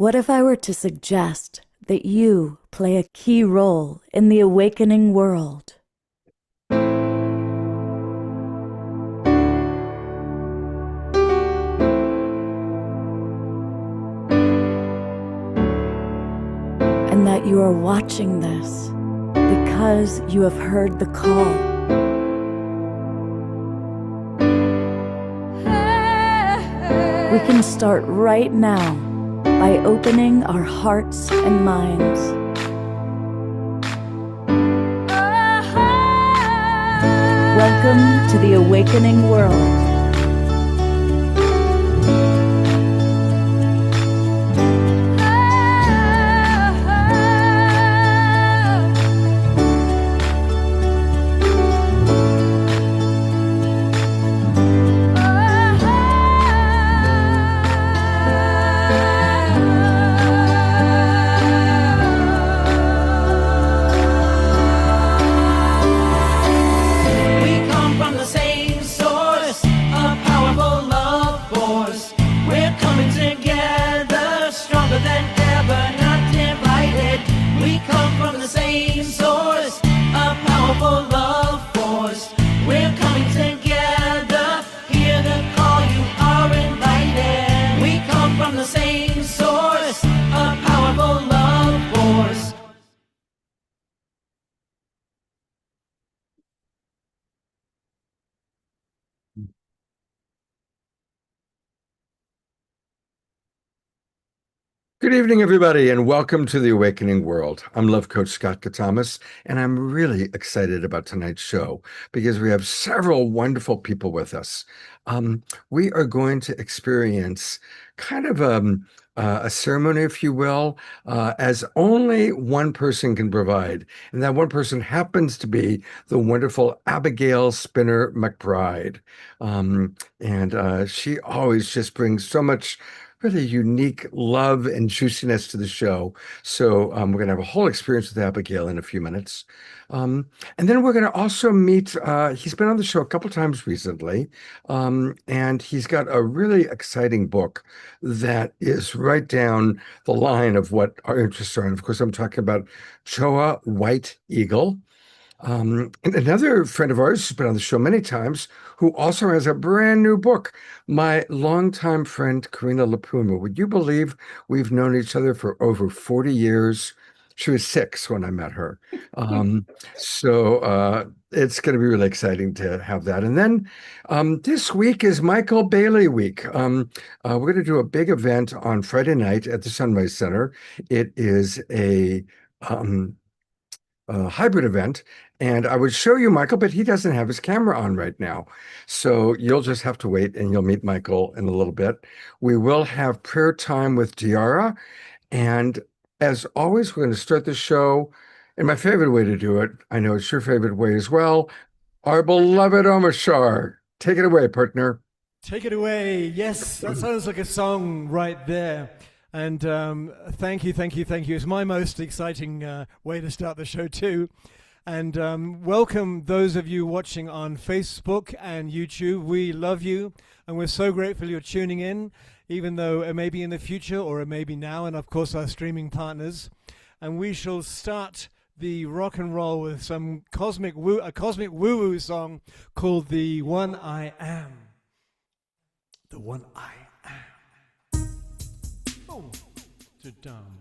What if I were to suggest that you play a key role in the awakening world? And that you are watching this because you have heard the call. We can start right now by opening our hearts and minds. Welcome to the awakening world. Good evening, everybody, and welcome to the Awakening World. I'm Love Coach Scott Katamas, and I'm really excited about tonight's show because we have several wonderful people with us. We are going to experience kind of a ceremony, if you will, as only one person can provide. And that one person happens to be the wonderful Abigail Spinner McBride. She always just brings so much really unique love and juiciness to the show. So we're going to have a whole experience with Abigail in a few minutes. And then we're going to also meet, he's been on the show a couple times recently, and he's got a really exciting book that is right down the line of what our interests are. And of course, I'm talking about Choa White Eagle. And another friend of ours who's been on the show many times, who also has a brand new book, my longtime friend, Karina Lapuma. Would you believe we've known each other for over 40 years? She was 6 when I met her. So it's going to be really exciting to have that. And then this week is Michael Bailey Week. We're going to do a big event on Friday night at the Sunrise Center. It is a hybrid event, and I would show you Michael, but he doesn't have his camera on right now. So you'll just have to wait and you'll meet Michael in a little bit. We will have prayer time with Diara. And as always, we're going to start the show in my favorite way to do it. I know it's your favorite way as well. Our beloved Omashar. Take it away, partner. Take it away. Yes, that sounds like a song right there. And thank you. It's my most exciting way to start the show too. And welcome those of you watching on Facebook and YouTube. We love you, and we're so grateful you're tuning in, even though it may be in the future or it may be now, and of course our streaming partners. And we shall start the rock and roll with some a cosmic woo-woo song called The One I Am. The One I Am. Oh, to dumb.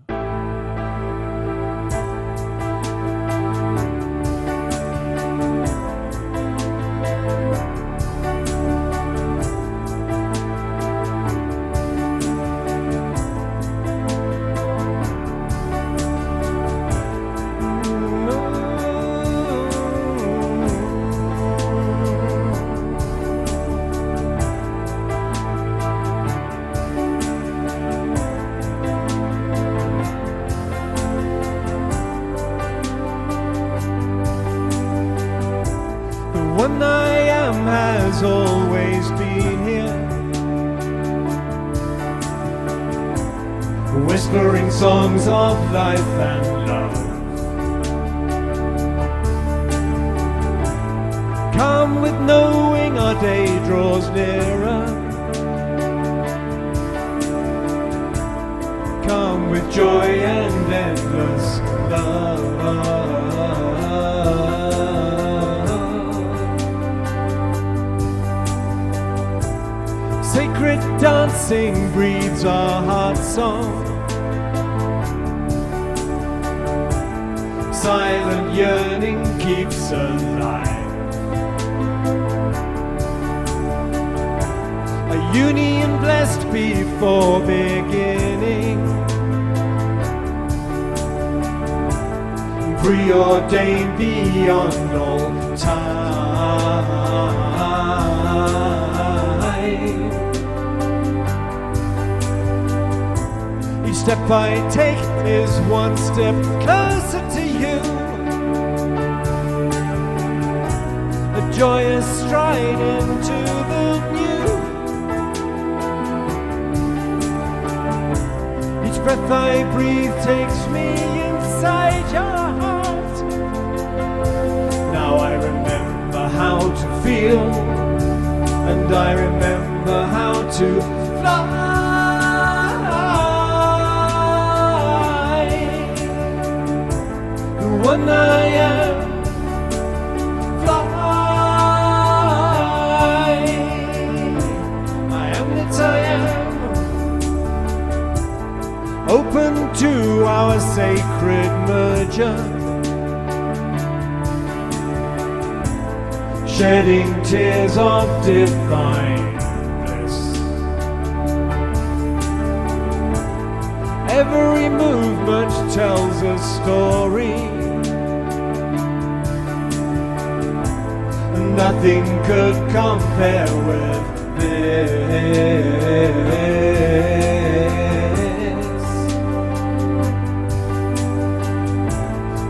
One I am has always been here, whispering songs of life and love. Come with knowing our day draws nearer. Come joy and endless love. Sacred dancing breathes our heart song. Silent yearning keeps alive. A union blessed before beginning, preordained beyond all time. Each step I take is one step closer to you. A joyous stride into the new. Each breath I breathe takes me inside your heart. Now I remember how to feel, and I remember how to fly. The one I am, fly. I am that I am, open to our sacred merger, shedding tears of divine bliss. Every movement tells a story. Nothing could compare with this.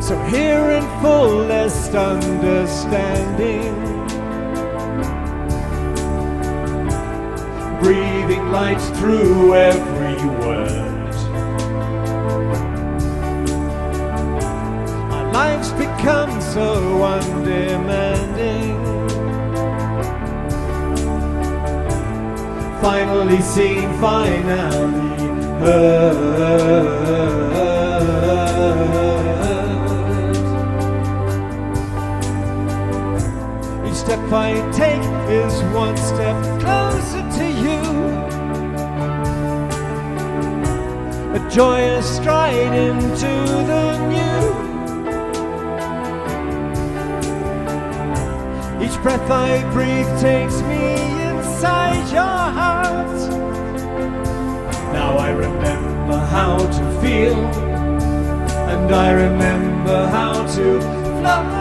So here in fullest understanding, breathing light through every word, our lives become so undemanding. Finally seen, finally heard. Each step I take is one step closer to you. A joyous stride into the new. Each breath I breathe takes me inside your heart. Now I remember how to feel, and I remember how to fly.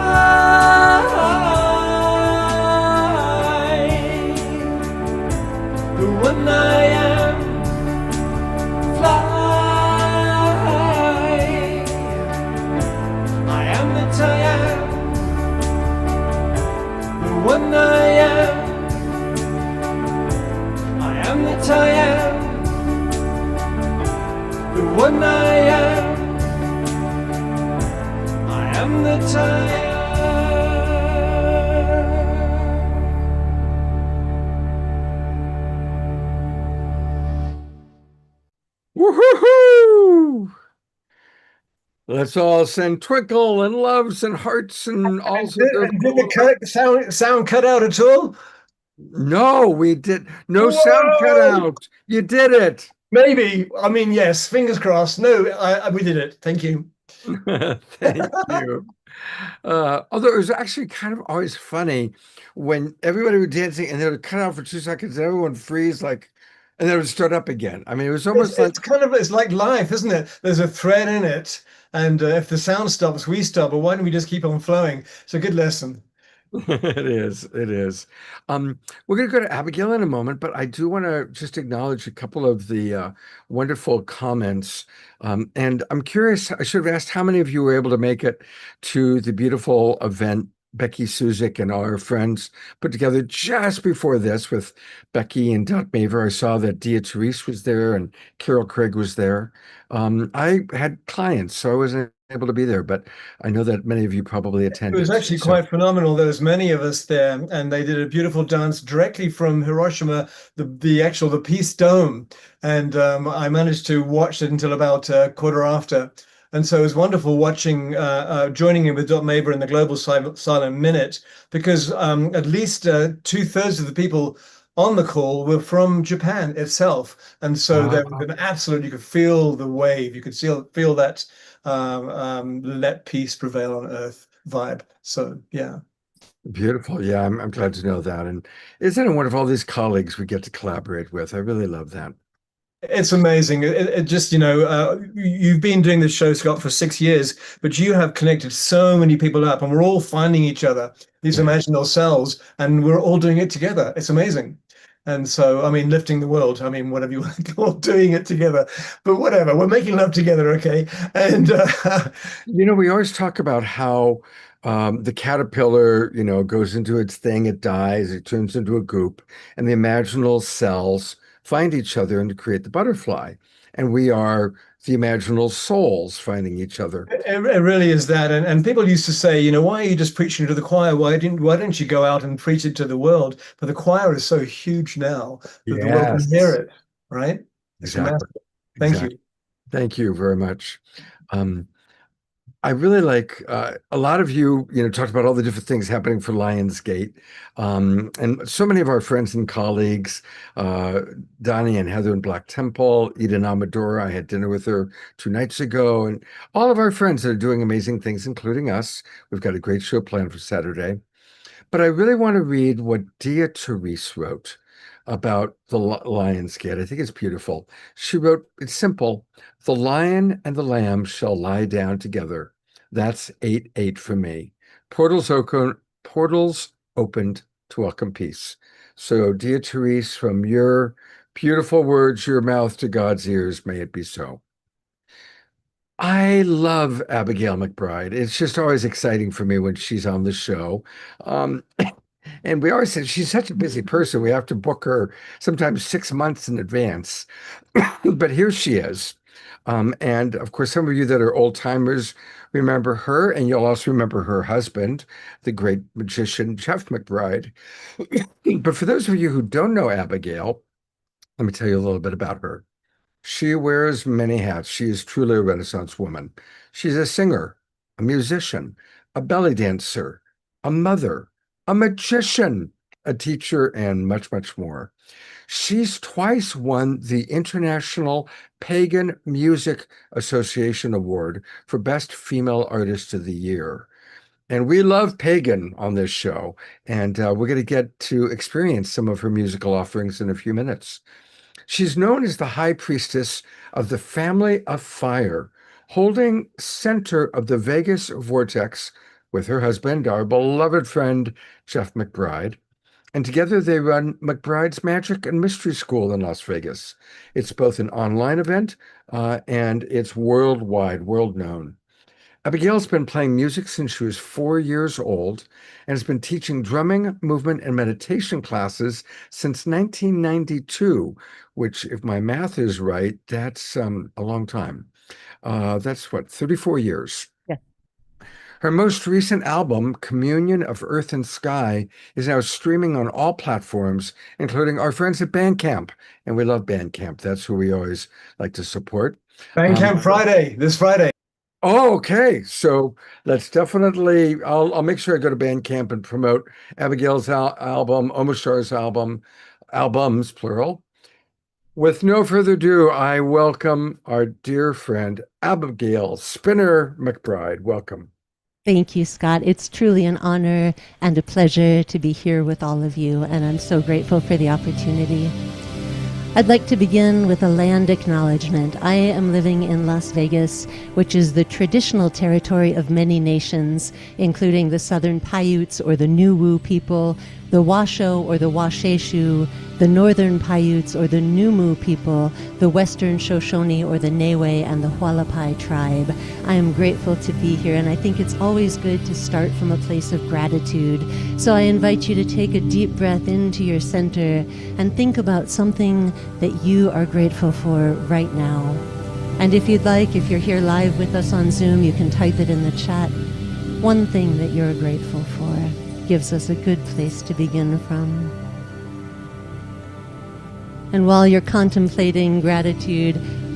The one I am, fly. I am that I am, the one I am. I am that I am, the one I am. I am that I am. Woohoo! Let's all send twinkle and loves and hearts and all sorts of Did the sound cut out at all? No, we did no sound cut Whoa! out. You did it. Maybe. I mean, yes. Fingers crossed. No, we did it. Thank you. Thank you. Although it was actually kind of always funny when everybody was dancing and they would cut out for 2 seconds and everyone freeze like, and then it would start up again. I mean, it was almost like It's like life, isn't it? There's a thread in it, and if the sound stops, we stop. But why don't we just keep on flowing? It's a good lesson. it is. It is. We're going to go to Abigail in a moment, but I do want to just acknowledge a couple of the wonderful comments. And I'm curious, I should have asked how many of you were able to make it to the beautiful event Becky Suzik and all her friends put together just before this with Becky and Dot Maver. I saw that Dia Therese was there and Carol Craig was there. I had clients, so I wasn't able to be there, but I know that many of you probably It attended. was actually So, quite phenomenal. There was many of us there, and they did a beautiful dance directly from Hiroshima, the Peace Dome, and I managed to watch it until about quarter after. And so it was wonderful watching, joining in with Dot Maber in the Global Silent Minute, because at least 2/3 of the people on the call were from Japan itself, and so there was an absolute. You could feel the wave. You could feel that let peace prevail on earth vibe. So yeah. beautiful. Yeah, I'm glad to know that. And isn't it wonderful, all these colleagues we get to collaborate with? I really love that. It's amazing. It just, you've been doing this show, Scott, for 6 years, but you have connected so many people up, and we're all finding each other, these Yeah. imaginal selves, and we're all doing it together. It's amazing. And so, I mean, lifting the world, I mean, whatever you want to call it, doing it together, but whatever, we're making love together, okay? And We always talk about how the caterpillar, goes into its thing, it dies, it turns into a goop, and the imaginal cells find each other and to create the butterfly. And we are the imaginal souls finding each other. it really is that. And people used to say, why are you just preaching to the choir? Why don't you go out and preach it to the world? But the choir is so huge now that the world can Yes. hear it, right? It's Exactly. massive. Thank Exactly. you. Thank you very much. I really like a lot of you, talked about all the different things happening for Lionsgate. And so many of our friends and colleagues, Donnie and Heather in Black Temple, Eden Amadora, I had dinner with her 2 nights ago, and all of our friends that are doing amazing things, including us. We've got a great show planned for Saturday. But I really want to read what Dia Therese wrote about the Lionsgate. I think it's beautiful. She wrote, it's simple. The lion and the lamb shall lie down together. That's 8-8 for me. Portals opened to welcome peace. So, Dia Therese, from your beautiful words, your mouth to God's ears, may it be so. I love Abigail McBride. It's just always exciting for me when she's on the show. And we always say she's such a busy person. We have to book her sometimes 6 months in advance. But here she is. And of course, some of you that are old timers remember her, and you'll also remember her husband, the great magician Jeff McBride. But for those of you who don't know Abigail, let me tell you a little bit about her. She wears many hats. She is truly a Renaissance woman. She's a singer, a musician, a belly dancer, a mother, a magician, a teacher, and much, much more. She's twice won the International Pagan Music Association Award for Best Female Artist of the Year. And we love pagan on this show, and we're going to get to experience some of her musical offerings in a few minutes. She's known as the High Priestess of the Family of Fire, holding center of the Vegas vortex with her husband, our beloved friend, Jeff McBride. And together they run McBride's Magic and Mystery School in Las Vegas. It's both an online event and it's worldwide, world known. Abigail's been playing music since she was 4 years old and has been teaching drumming, movement, and meditation classes since 1992, which, if my math is right, that's a long time. That's 34 years. Yeah. Her most recent album, Communion of Earth and Sky, is now streaming on all platforms, including our friends at Bandcamp. And we love Bandcamp. That's who we always like to support. Bandcamp Friday, this Friday. Oh, okay. So let's definitely, I'll make sure I go to Bandcamp and promote Abigail's album, Omashar's albums, plural. With no further ado, I welcome our dear friend, Abigail Spinner McBride. Welcome. Thank you, Scott. It's truly an honor and a pleasure to be here with all of you, and I'm so grateful for the opportunity. I'd like to begin with a land acknowledgement. I am living in Las Vegas, which is the traditional territory of many nations, including the Southern Paiutes or the Nuwu people, the Washoe or the Washeshu, the Northern Paiutes or the Numu people, the Western Shoshone or the Newe, and the Hualapai tribe. I am grateful to be here, and I think it's always good to start from a place of gratitude. So I invite you to take a deep breath into your center and think about something that you are grateful for right now. And if you'd like, if you're here live with us on Zoom, you can type it in the chat. One thing that you're grateful for gives us a good place to begin from. And while you're contemplating gratitude,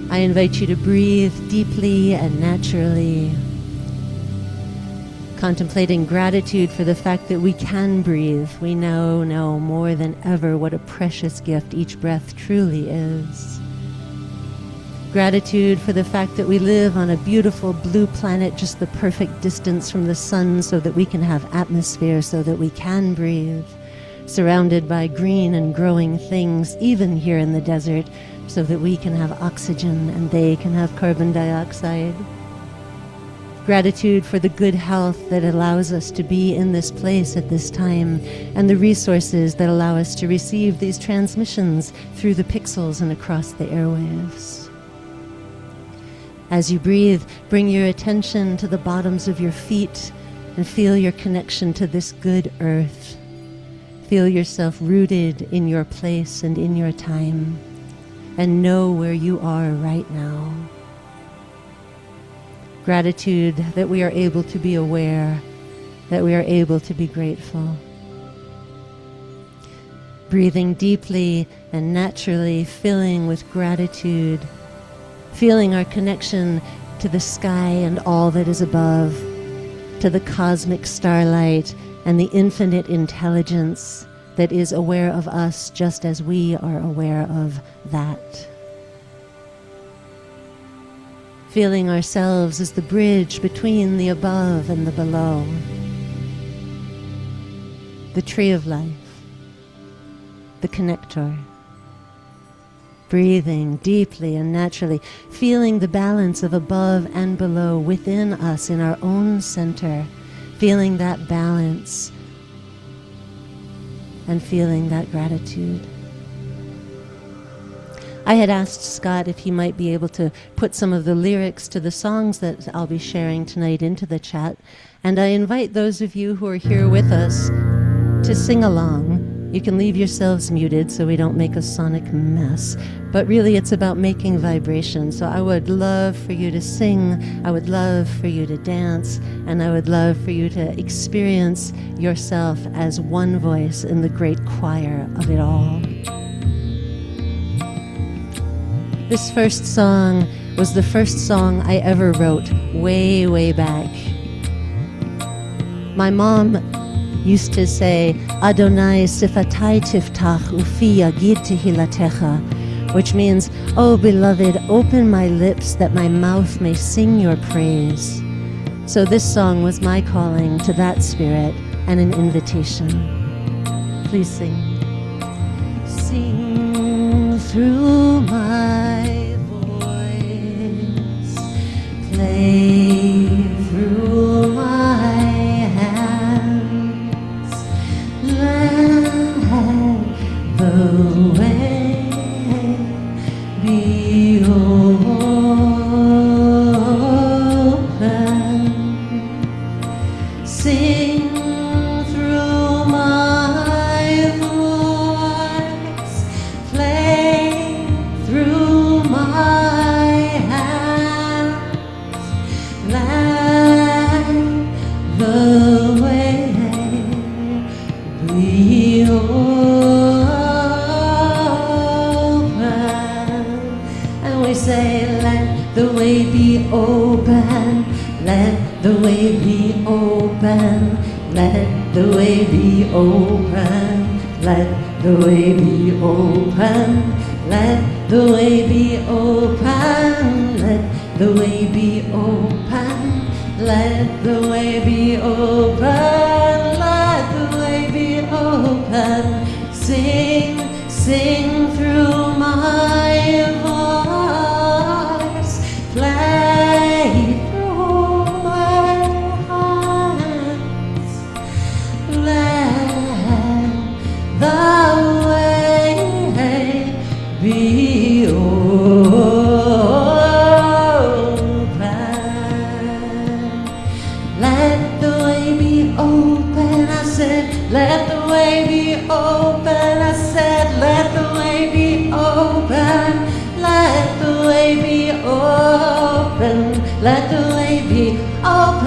I invite you to breathe deeply and naturally, contemplating gratitude for the fact that we can breathe. We now know more than ever what a precious gift each breath truly is. Gratitude for the fact that we live on a beautiful blue planet, just the perfect distance from the sun so that we can have atmosphere, so that we can breathe. Surrounded by green and growing things, even here in the desert, so that we can have oxygen and they can have carbon dioxide. Gratitude for the good health that allows us to be in this place at this time, and the resources that allow us to receive these transmissions through the pixels and across the airwaves. As you breathe, bring your attention to the bottoms of your feet and feel your connection to this good earth. Feel yourself rooted in your place and in your time, and know where you are right now. Gratitude that we are able to be aware, that we are able to be grateful. Breathing deeply and naturally, filling with gratitude, feeling our connection to the sky and all that is above, to the cosmic starlight and the infinite intelligence that is aware of us just as we are aware of that. Feeling ourselves as the bridge between the above and the below. The tree of life, the connector. Breathing deeply and naturally, feeling the balance of above and below within us in our own center, feeling that balance and feeling that gratitude. I had asked Scott if he might be able to put some of the lyrics to the songs that I'll be sharing tonight into the chat, and I invite those of you who are here with us to sing along. You can leave yourselves muted so we don't make a sonic mess, but really it's about making vibration. So I would love for you to sing, I would love for you to dance, and I would love for you to experience yourself as one voice in the great choir of it all. This first song was the first song I ever wrote way, way back. My mom used to say, Adonai sifatai tiftach ufi yagid tehilatecha, which means, oh beloved, open my lips that my mouth may sing your praise. So this song was my calling to that spirit and an invitation. Please sing. Sing through my voice, play through my hands, let the way be open. Sing through my voice, play through my hands, let the way be open. And we say, let the way be open, let the way be open, let the way be open, let the way be open, let the way be open, let the way be open, let the way be open, let the way be open. Sing, sing through my voice, play through my hands, let the way be open. Let the way be open, I said, let the way be open, I said, let the way be open, let the way be open. open, let the way be open,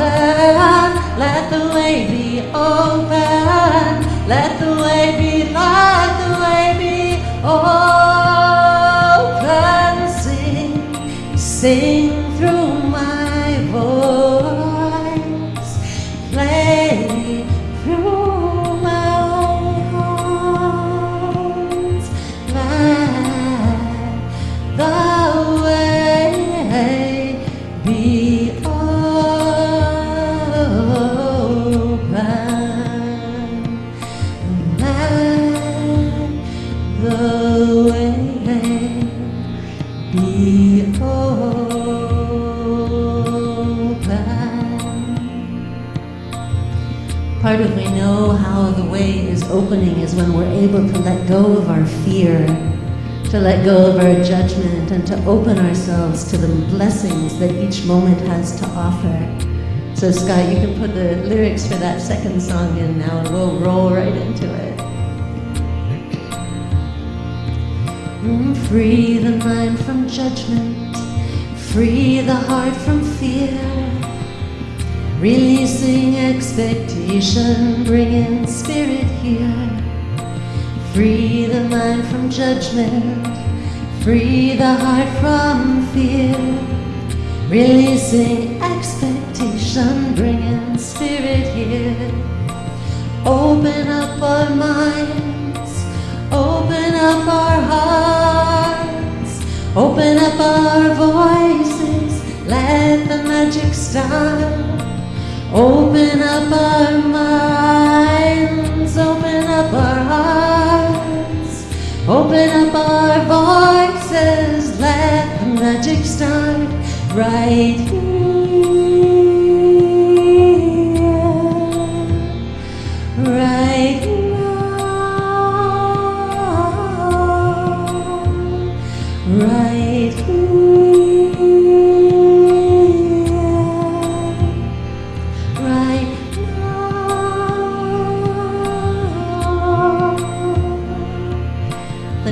let the way be open, let the way be, let the way be open. Sing, sing through my voice, play through my arms, let the way be open, let the way be open. Part of we know how the way is opening is when we're able to let go of our fear, to let go of our judgment, and to open ourselves to the blessings that each moment has to offer. So Scott, you can put the lyrics for that second song in now and we'll roll right into it. Free the mind from judgment, free the heart from fear, releasing expectation, bringing spirit here. Free the mind from judgment, free the heart from fear, releasing expectation, bringing spirit here. Open up our minds, open up our hearts, open up our voices, let the magic start. Open up our minds, open up our hearts, open up our voices, let the magic start right here, right now, right here.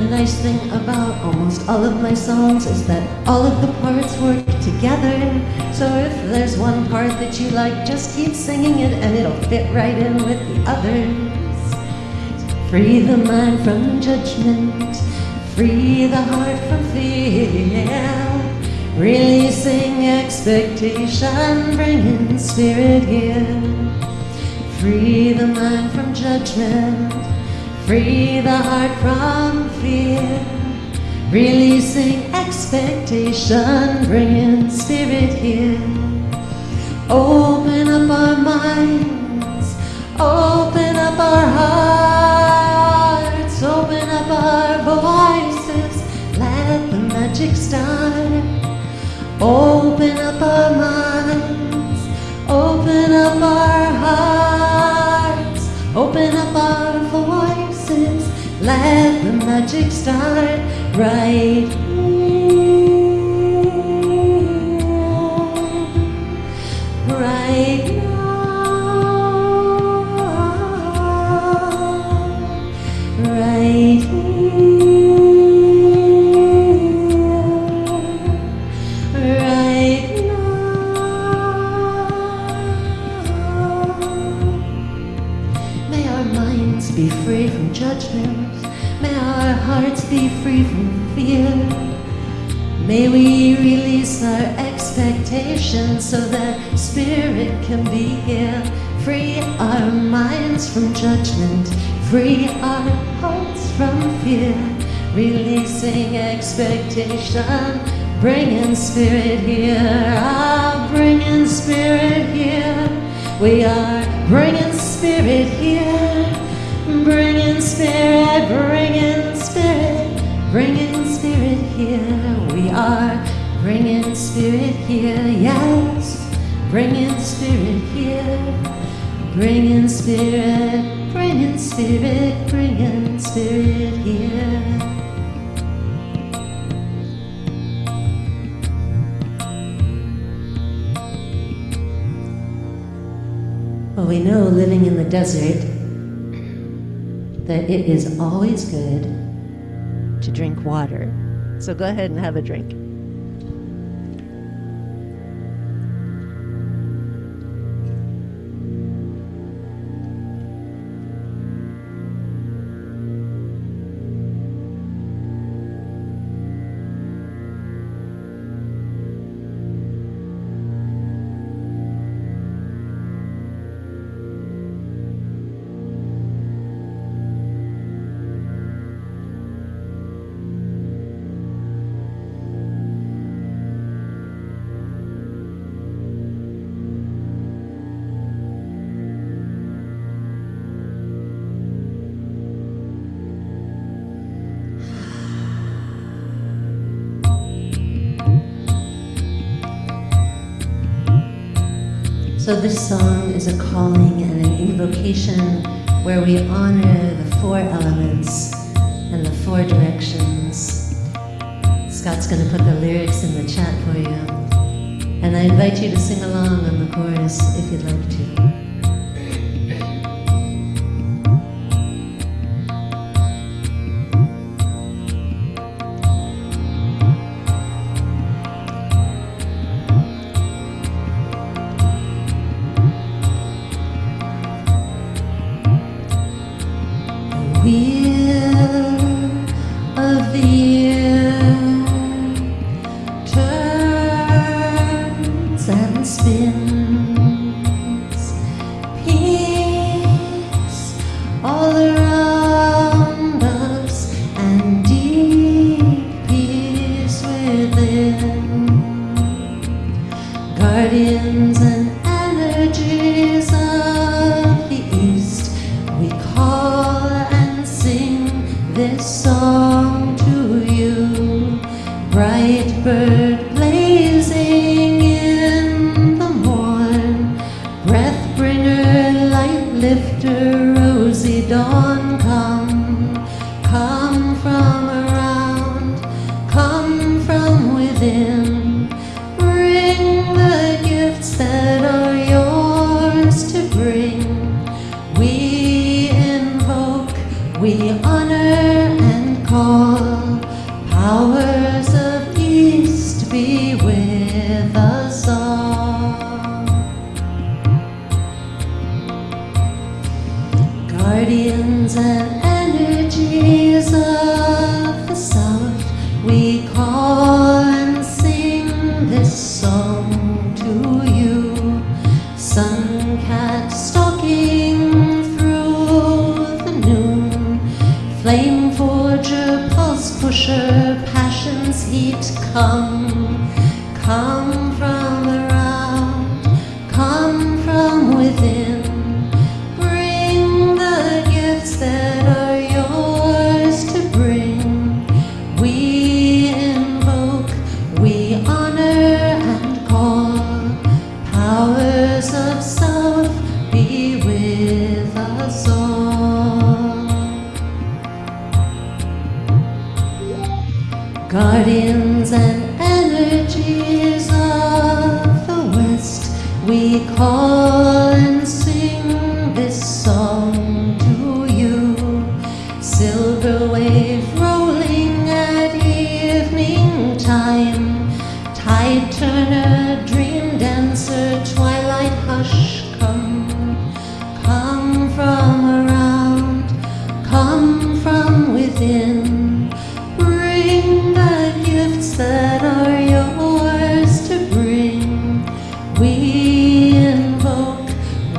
Nice thing about almost all of my songs is that all of the parts work together. So if there's one part that you like, just keep singing it and it'll fit right in with the others. Free the mind from judgment, free the heart from fear, releasing expectation, bringing spirit here. Free the mind from judgment, free the heart from fear, releasing expectation, bringing spirit here. Open up our minds, open up our hearts, open up our voices, let the magic start. Open up our minds, open up our hearts, open up our voices, let the magic start right here, right now, right here, right now. May our minds be free from judgment, may our hearts be free from fear. May we release our expectations so that spirit can be here. Free our minds from judgment, free our hearts from fear, releasing expectation, bringing spirit here. Ah, bringing spirit here. We are bringing spirit here. Bringing spirit, bringing spirit, bringing spirit here. We are bringing spirit here, yes. Bringing spirit here. Bringing spirit, bringing spirit, bringing spirit here. Well, we know living in the desert that it is always good to drink water. So go ahead and have a drink. So this song is a calling and an invocation where we honor the four elements and the four directions. Scott's going to put the lyrics in the chat for you. And I invite you to sing along on the chorus if you'd like to. Guardians and energies of the East, we call and sing this song to you. Bright bird blazing in the morn, breath bringer, light lifter, rosy dawn, come from around, come from within. That are yours to bring. We invoke, we honor and call. Powers of East, be with us all. Guardians and energies of the South, we call and sing this song to you. Suncat stalking through the noon, flame forger, pulse pusher, passion's heat, come from around, come from within. Bring the gifts that are yours to bring. We invoke, we honor and call. Powers of South, be with us all. Guardians and energies of the West, we call and sing this song to you. Silver wave rolling at evening time, tide turner, dream dancer, twilight hush, come from around, come from within. Bring the gifts that are yours to bring. We invoke,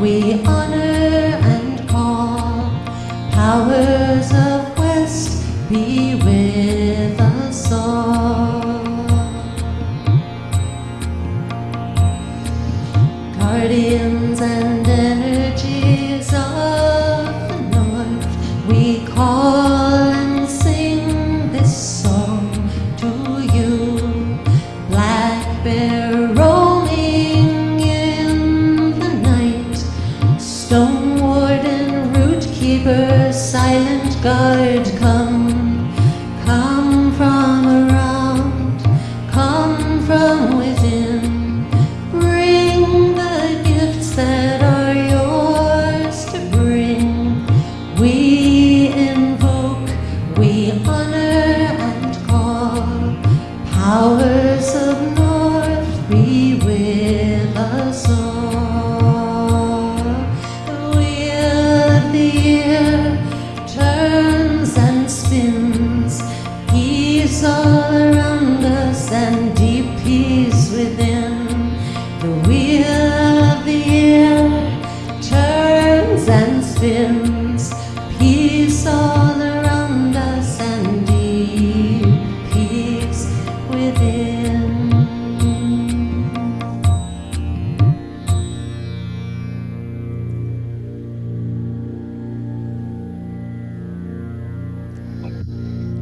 we honor and call. Powers of West, be with us all. Guardians and energies of the North, we call and sing this song to you. Black bear roaming in the night, stone warden, root keeper, silent guard, come from around, come from within. That are yours to bring. We invoke, we honor and call. Powers of North, be with us all. The wheel of the year turns and spins, peace all around us and deep peace within. The wheel of the year turns and spins, peace all around us and deep peace within.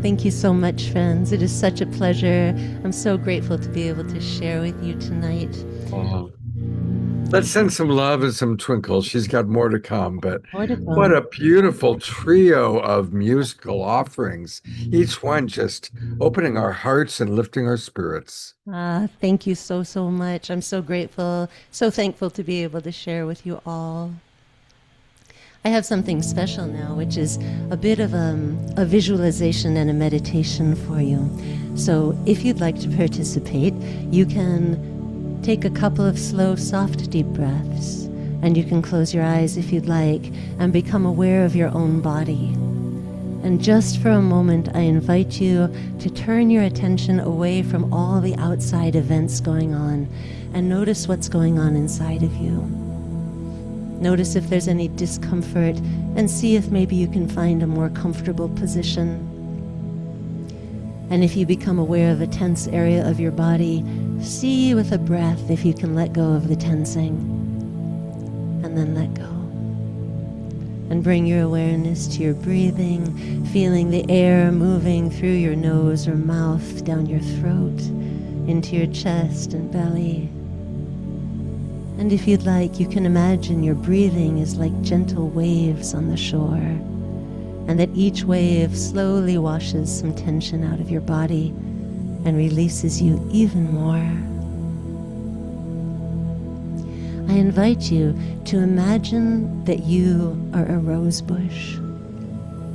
Thank you so much, friends. It is such a pleasure. I'm so grateful to be able to share with you tonight. Let's send some love and some twinkles. She's got more to come, but More to what come. a beautiful trio of musical offerings. Each one just opening our hearts and lifting our spirits. Thank you so, so much. I'm so grateful, so thankful to be able to share with you all. I have something special now, which is a bit of a visualization and a meditation for you. So if you'd like to participate, you can take a couple of slow, soft, deep breaths, and you can close your eyes if you'd like and become aware of your own body. And just for a moment, I invite you to turn your attention away from all the outside events going on and notice what's going on inside of you. Notice if there's any discomfort and see if maybe you can find a more comfortable position. And if you become aware of a tense area of your body, see with a breath if you can let go of the tensing. And then let go. And bring your awareness to your breathing, feeling the air moving through your nose or mouth, down your throat, into your chest and belly. And if you'd like, you can imagine your breathing is like gentle waves on the shore, and that each wave slowly washes some tension out of your body and releases you even more. I invite you to imagine that you are a rose bush.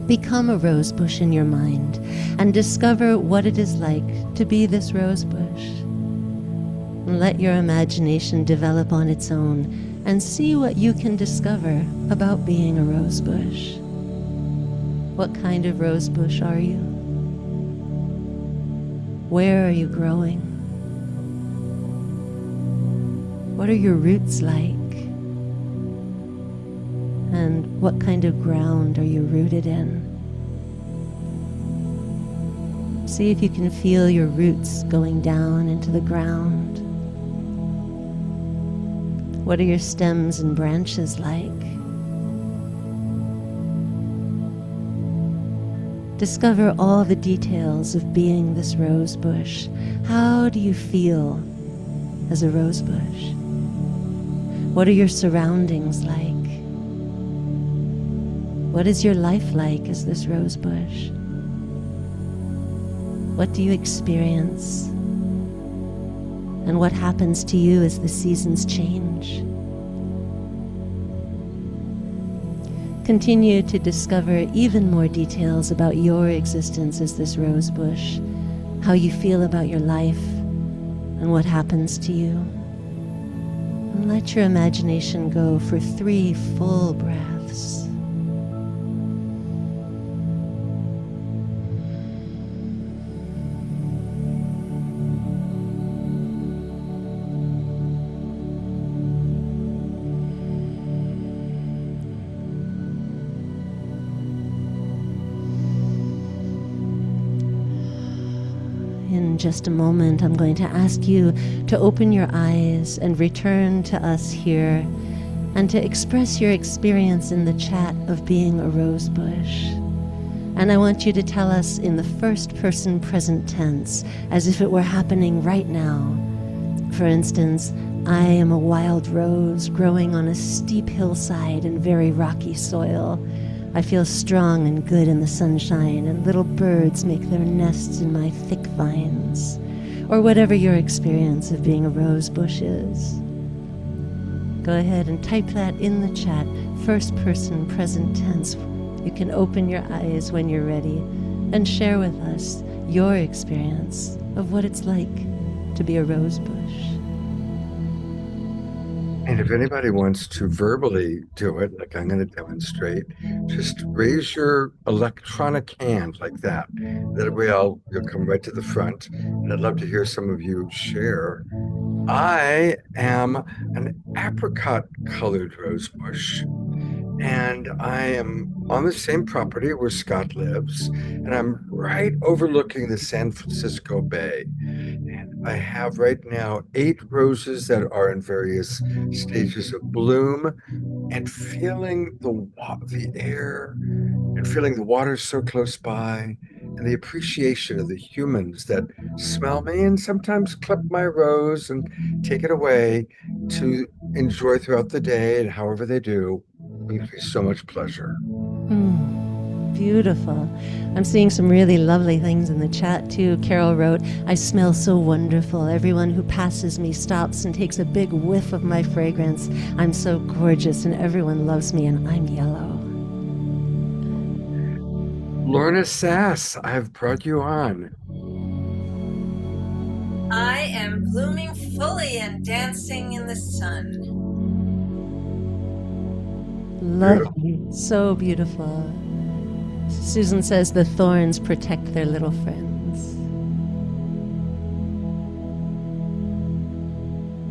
Become a rose bush in your mind and discover what it is like to be this rose bush. And let your imagination develop on its own and see what you can discover about being a rose bush. What kind of rose bush are you? Where are you growing? What are your roots like? And what kind of ground are you rooted in? See if you can feel your roots going down into the ground. What are your stems and branches like? Discover all the details of being this rose bush. How do you feel as a rose bush? What are your surroundings like? What is your life like as this rose bush? What do you experience? And what happens to you as the seasons change? Continue to discover even more details about your existence as this rose bush, how you feel about your life, and what happens to you. And let your imagination go for 3 full breaths. In just a moment, I'm going to ask you to open your eyes and return to us here and to express your experience in the chat of being a rose bush. And I want you to tell us in the first person present tense, as if it were happening right now. For instance, I am a wild rose growing on a steep hillside in very rocky soil. I feel strong and good in the sunshine, and little birds make their nests in my thick vines. Or whatever your experience of being a rose bush is. Go ahead and type that in the chat, first person present tense. You can open your eyes when you're ready and share with us your experience of what it's like to be a rose bush. And if anybody wants to verbally do it, like I'm going to demonstrate, just raise your electronic hand like that. That way you'll come right to the front. And I'd love to hear some of you share. I am an apricot colored rose bush. And I am on the same property where Scott lives, and I'm right overlooking the San Francisco Bay. And I have right now 8 roses that are in various stages of bloom, and feeling the air and feeling the water so close by, and the appreciation of the humans that smell me and sometimes clip my rose and take it away, to enjoy throughout the day and however they do. It gives me so much pleasure. Beautiful. I'm seeing some really lovely things in the chat too. Carol wrote, I smell so wonderful. Everyone who passes me stops and takes a big whiff of my fragrance. I'm so gorgeous and everyone loves me and I'm yellow. Lorna Sass, I've brought you on. I am blooming fully and dancing in the sun. Lovely. So beautiful. Susan says the thorns protect their little friends.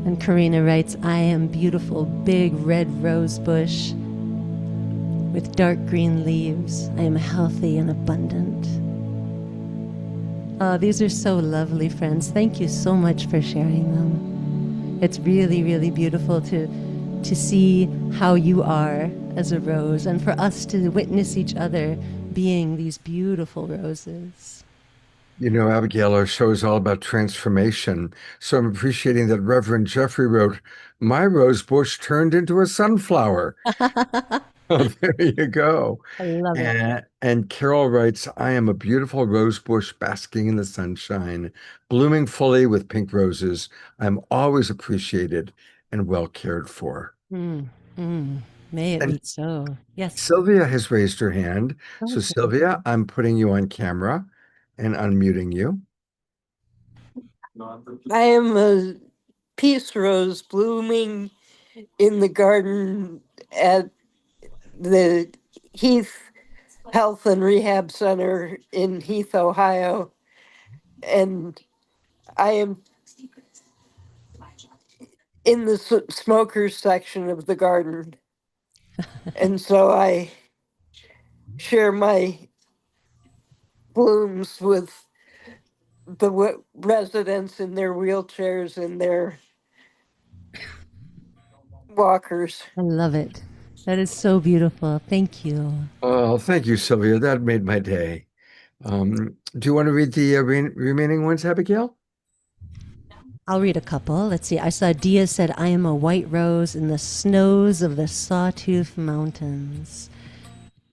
And Karina writes, I am beautiful, big red rose bush with dark green leaves. I am healthy and abundant. Oh, these are so lovely, friends. Thank you so much for sharing them. It's really, really beautiful to see how you are as a rose and for us to witness each other being these beautiful roses. You know, Abigail, our show is all about transformation. So I'm appreciating that Reverend Jeffrey wrote, my rose bush turned into a sunflower. Oh, there you go. I love it. And Carol writes, I am a beautiful rose bush basking in the sunshine, blooming fully with pink roses. I'm always appreciated and well cared for. May it be so. Yes. Sylvia has raised her hand. So Okay. Sylvia, I'm putting you on camera and unmuting you. I am a peace rose blooming in the garden at the Heath Health and Rehab Center in Heath, Ohio. And I am in the smokers section of the garden. And so I share my blooms with the residents in their wheelchairs and their walkers. I love it. That is so beautiful. Thank you. Oh, thank you, Sylvia. That made my day. Do you want to read the remaining ones, Abigail? I'll read a couple. Let's see. I saw Dia said, I am a white rose in the snows of the Sawtooth Mountains.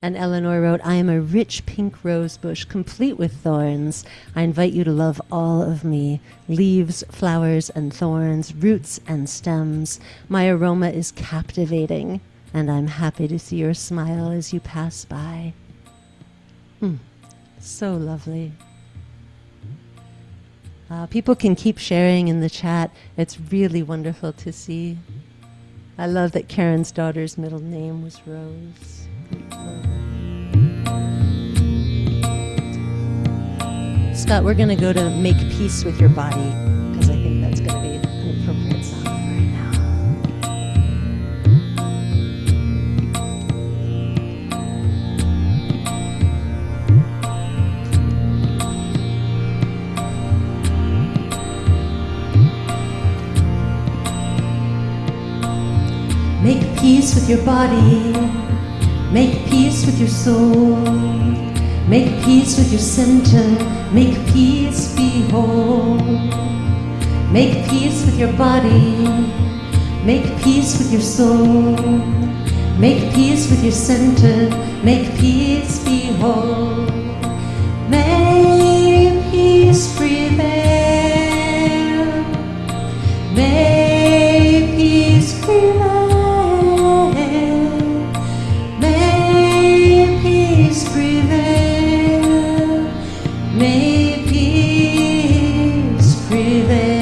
And Eleanor wrote, I am a rich pink rose bush, complete with thorns. I invite you to love all of me, leaves, flowers, and thorns, roots and stems. My aroma is captivating, and I'm happy to see your smile as you pass by. So lovely. People can keep sharing in the chat. It's really wonderful to see. I love that Karen's daughter's middle name was Rose. Scott, we're going to go to Make Peace with Your Body, because I think that's going to be an appropriate song right now. Make peace with your body. Make peace with your soul. Make peace with your center. Make peace be whole. Make peace with your body. Make peace with your soul. Make peace with your center. Make peace be whole. May peace prevail. May peace prevail. May peace prevail. May peace prevail.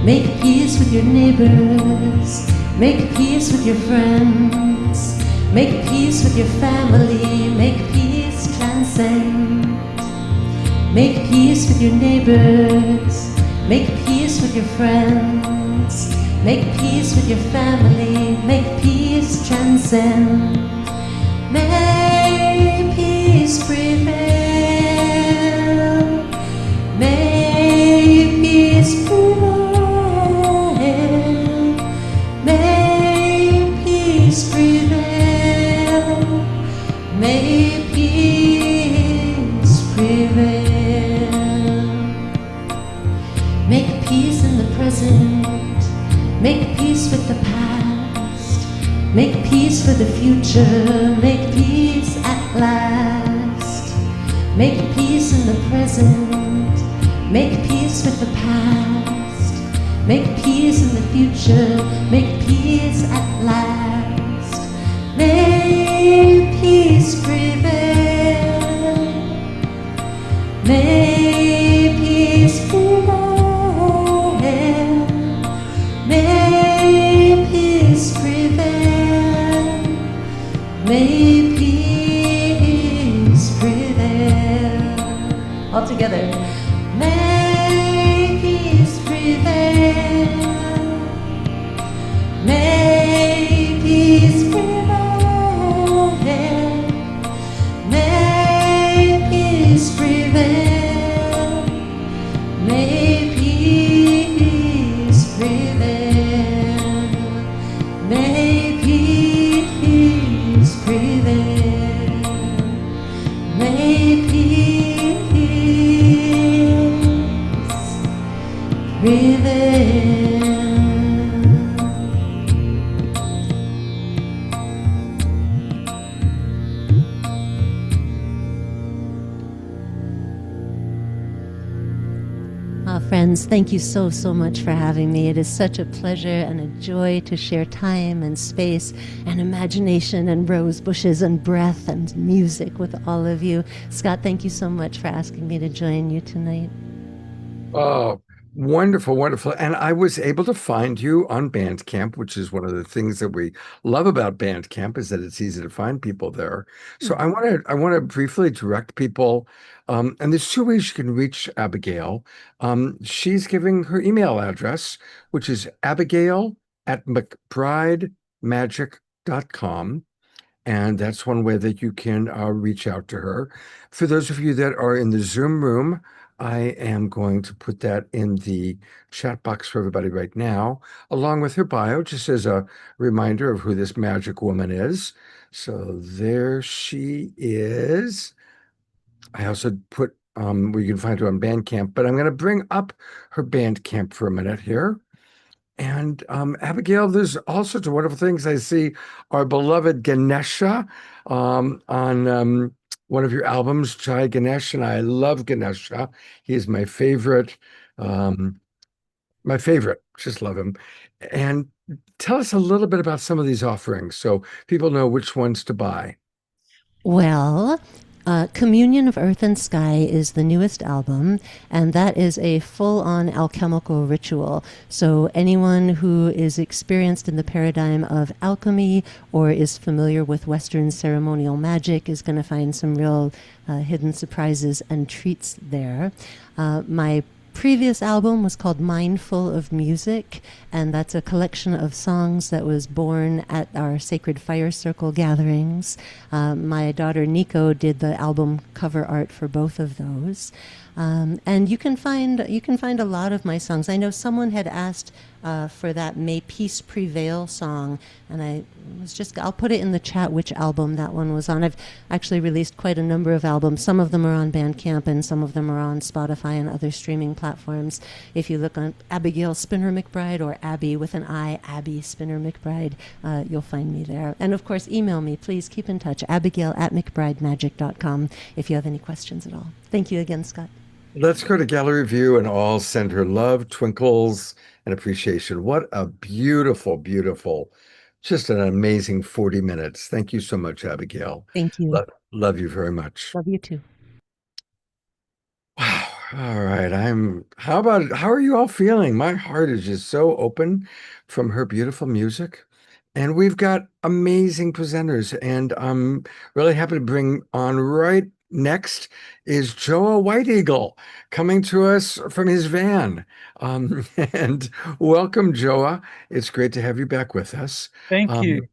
Make peace with your neighbors. Make peace with your friends. Make peace with your family. Make peace transcend. Make peace with your neighbors. Make peace with your friends. Make peace with your family. Make peace transcend. May peace prevail. May peace prevail. May peace prevail. May peace prevail. Make peace in the present. future, make peace at last. Make peace in the present, make peace with the past. Make peace in the future, make peace at last. May peace prevail. May peace prevail. May peace prevail. May peace prevail. All together. May peace prevail. May peace prevail. May peace prevail. May peace prevail. May peace prevail. May peace prevail. Friends, thank you so much for having me. It is such a pleasure and a joy to share time and space and imagination and rose bushes and breath and music with all of you. Scott, thank you so much for asking me to join you tonight. Oh, wonderful, wonderful. And I was able to find you on Bandcamp, which is one of the things that we love about Bandcamp, is that it's easy to find people there. So I want to briefly direct people. And there's two ways you can reach Abigail. She's giving her email address, which is abigail@mcbridemagic.com. And that's one way that you can reach out to her. For those of you that are in the Zoom room, I am going to put that in the chat box for everybody right now, along with her bio, just as a reminder of who this magic woman is. So there she is. I also put where you can find her on Bandcamp, but I'm going to bring up her Bandcamp for a minute here. And Abigail, there's all sorts of wonderful things. I see our beloved Ganesha on one of your albums, Jai Ganesh, and I love Ganesha. He is my favorite. Just love him. And tell us a little bit about some of these offerings so people know which ones to buy. Well, Communion of Earth and Sky is the newest album, and that is a full-on alchemical ritual. So anyone who is experienced in the paradigm of alchemy or is familiar with Western ceremonial magic is going to find some real hidden surprises and treats there. My previous album was called Mindful of Music, and that's a collection of songs that was born at our Sacred Fire Circle gatherings. My daughter Nico did the album cover art for both of those. And you can find a lot of my songs. I know someone had asked for that May Peace Prevail song, and I'll put it in the chat which album that one was on. I've actually released quite a number of albums. Some of them are on Bandcamp and some of them are on Spotify and other streaming platforms. If you look on Abigail Spinner McBride or Abby with an I, Abby Spinner McBride, you'll find me there. And of course, email me. Please keep in touch, abigail@mcbridemagic.com if you have any questions at all. Thank you again, Scott. Let's go to Gallery View and all send her love, twinkles, and appreciation. What a beautiful, beautiful, just an amazing 40 minutes. Thank you so much, Abigail. Thank you. Love you very much. Love you too. Wow. All right. How are you all feeling? My heart is just so open from her beautiful music. And we've got amazing presenters, and I'm really happy to bring on right next is Joa White Eagle coming to us from his van. And welcome, Joa. It's great to have you back with us. Thank you.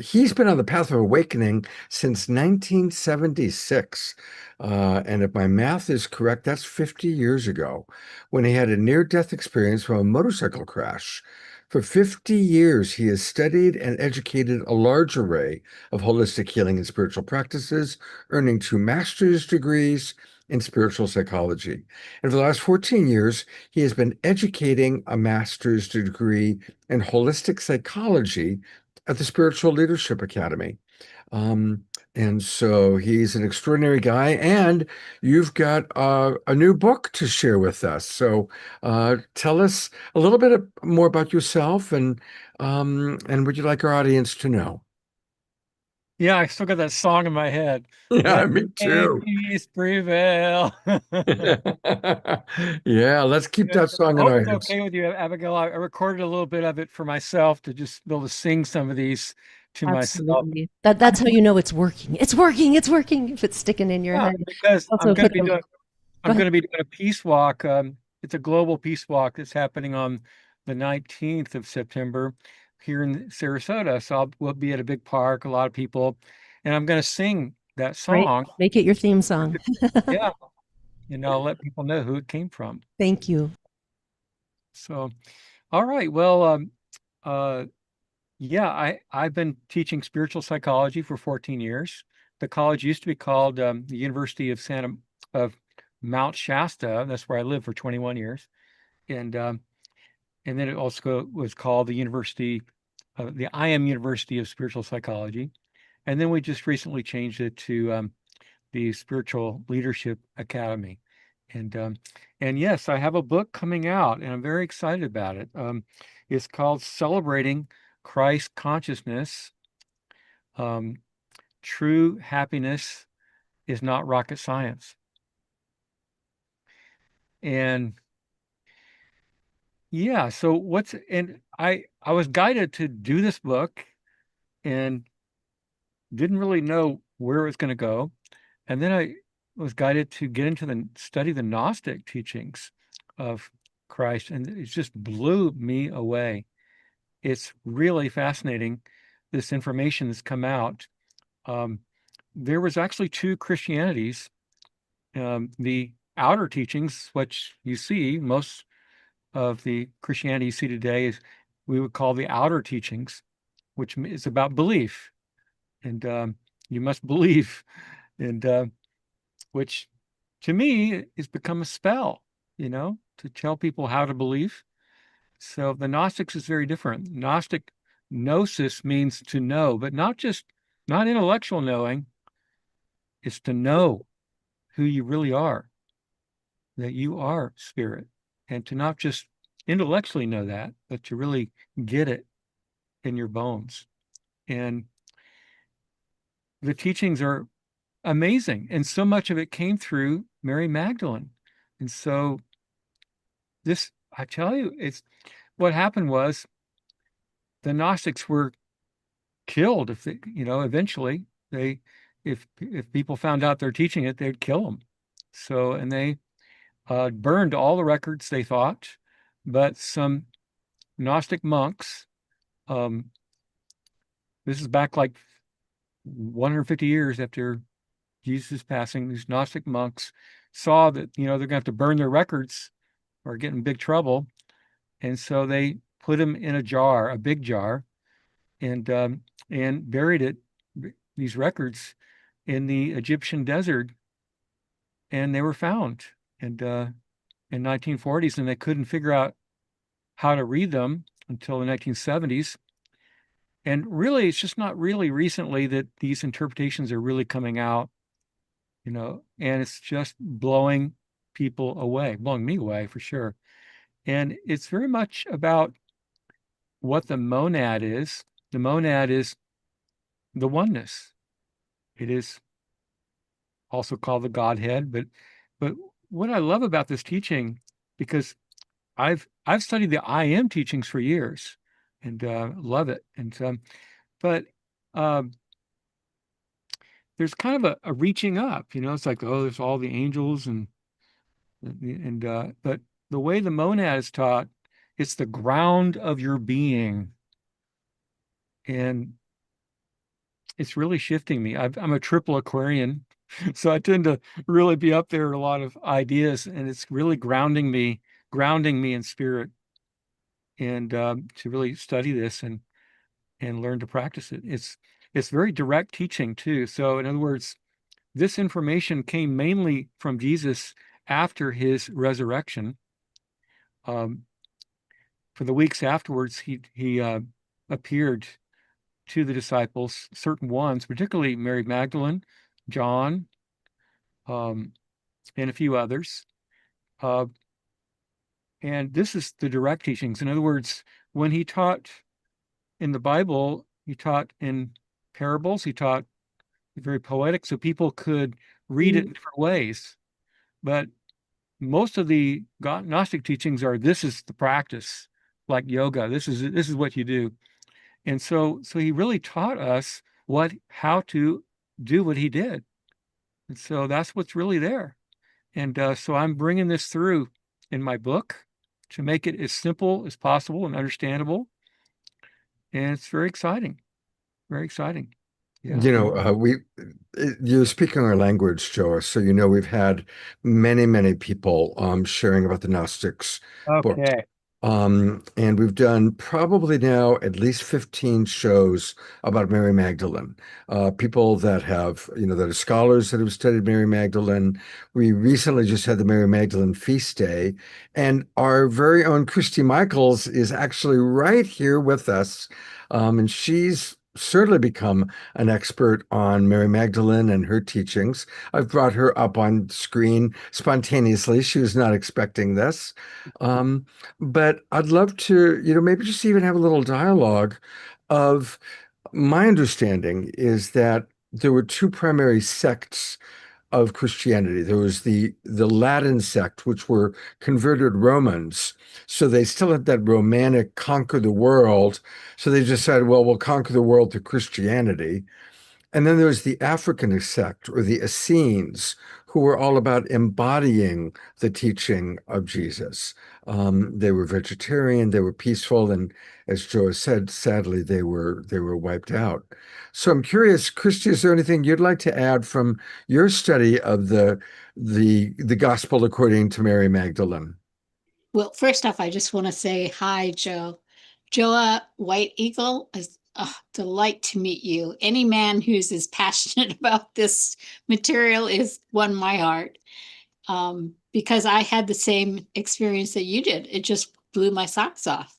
He's been on the path of awakening since 1976. And if my math is correct, that's 50 years ago when he had a near-death experience from a motorcycle crash. For 50 years, he has studied and educated a large array of holistic healing and spiritual practices, earning 2 master's degrees in spiritual psychology. And for the last 14 years, he has been educating a master's degree in holistic psychology at the Spiritual Leadership Academy. And so he's an extraordinary guy, and you've got a new book to share with us. So tell us a little bit more about yourself, and would you like our audience to know? Yeah, I still got that song in my head. Yeah, Let me too. peace prevail. Yeah, let's keep that I song in hope our it's heads. okay with you, Abigail. I recorded a little bit of it for myself to just be able to sing some of these to myself. Absolutely. That's how you know it's working. It's working. It's working if it's sticking in your Yeah, head. because Also I'm going put to be them- doing Go I'm ahead. going to be doing a peace walk. It's a global peace walk that's happening on the 19th of September here in Sarasota. So we'll be at a big park, a lot of people, and I'm going to sing that Great. song. Make it your theme song. Yeah, I'll let people know who it came from. Thank you. So, all right. Well, yeah, I've been teaching spiritual psychology for 14 years. The college used to be called the University of Mount Shasta. That's where I lived for 21 years, and then it also was called the I Am University of Spiritual Psychology, and then we just recently changed it to the Spiritual Leadership Academy, and yes, I have a book coming out, and I'm very excited about it. It's called Celebrating Christ Consciousness. True happiness is not rocket science. And yeah, so I was guided to do this book and didn't really know where it was going to go. And then I was guided to get into study the Gnostic teachings of Christ, and it just blew me away. It's really fascinating, this information that's come out. There was actually two Christianities. The outer teachings, which you see, most of the Christianity you see today is we would call the outer teachings, which is about belief. And you must believe. And which to me has become a spell, to tell people how to believe. So the Gnostics is very different. Gnostic gnosis means to know, but not intellectual knowing. It's to know who you really are, that you are spirit, and to not just intellectually know that, but to really get it in your bones. And the teachings are amazing. And so much of it came through Mary Magdalene. And so I tell you, what happened was the Gnostics were killed. If they, eventually if people found out they're teaching it, they'd kill them. So, and they burned all the records, they thought, but some Gnostic monks, this is back like 150 years after Jesus' passing, these Gnostic monks saw that, they're going to have to burn their records or get in big trouble. And so they put them in a jar, a big jar, and buried these records in the Egyptian desert. And they were found in 1940s, and they couldn't figure out how to read them until the 1970s. And really, it's just not really recently that these interpretations are really coming out, and it's just blowing people away, blowing me away for sure. And it's very much about what the monad is. The monad is the oneness. It is also called the Godhead. But what I love about this teaching, because I've studied the I Am teachings for years and love it. And but there's kind of a reaching up, it's like, oh, there's all the angels but the way the monad is taught, it's the ground of your being. And it's really shifting me. I'm a triple Aquarian, so I tend to really be up there in a lot of ideas, and it's really grounding me in spirit, and to really study this and learn to practice it. It's very direct teaching too. So in other words, this information came mainly from Jesus after his resurrection. For the weeks afterwards, he appeared to the disciples, certain ones, particularly Mary Magdalene, John, and a few others. And this is the direct teachings. In other words, when he taught in the Bible, he taught in parables, he taught very poetic, so people could read it in different ways. But most of the Gnostic teachings are, this is the practice, like yoga. This is what you do. And so he really taught us how to do what he did. And so that's what's really there. And so I'm bringing this through in my book to make it as simple as possible and understandable. And it's very exciting. Very exciting. Yeah. You know, you're speaking our language, Joe. So, you know, we've had many people sharing about the Gnostics book. Okay. And we've done probably now at least 15 shows about Mary Magdalene. People that have, you know, that are scholars that have studied Mary Magdalene. We recently just had the Mary Magdalene feast day, and our very own Christy Michaels is actually right here with us. And she's certainly become an expert on Mary Magdalene and her teachings. I've brought her up on screen spontaneously. She was not expecting this. But I'd love to, you know, maybe just even have a little dialogue of, my understanding is that there were two primary sects of Christianity. There was the Latin sect, which were converted Romans. So they still had that Romantic conquer the world. So they decided, well, we'll conquer the world through Christianity. And then there was the African sect, or the Essenes, who were all about embodying the teaching of Jesus. They were vegetarian, they were peaceful, and as Joe said, sadly, they were wiped out. So I'm curious, Christy, is there anything you'd like to add from your study of the Gospel according to Mary Magdalene? Well, first off, I just want to say hi, Joe. Joa White Eagle, is a delight to meet you. Any man who's as passionate about this material is won my heart, because I had the same experience that you did. It just blew my socks off.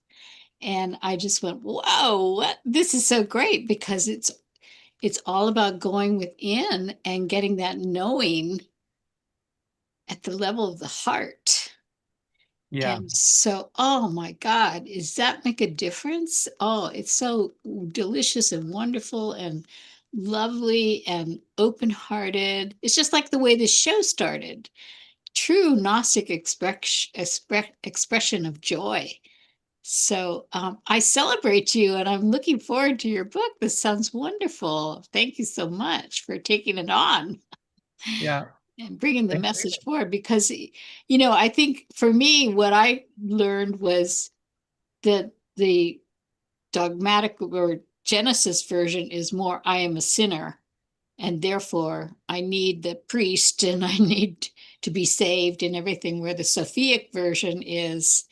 And I just went, whoa, this is so great, because it's all about going within and getting that knowing at the level of the heart. Yeah. And so, oh my God, does that make a difference? Oh, it's so delicious and wonderful and lovely and open-hearted. It's just like the way this show started. True Gnostic expression of joy. So I celebrate you, and I'm looking forward to your book. This sounds wonderful. Thank you so much for taking it on. Yeah. And bringing the message forward, because, you know, I think for me, what I learned was that the dogmatic or Genesis version is more, I am a sinner, and therefore I need the priest and I need to be saved and everything, where the Sophic version is,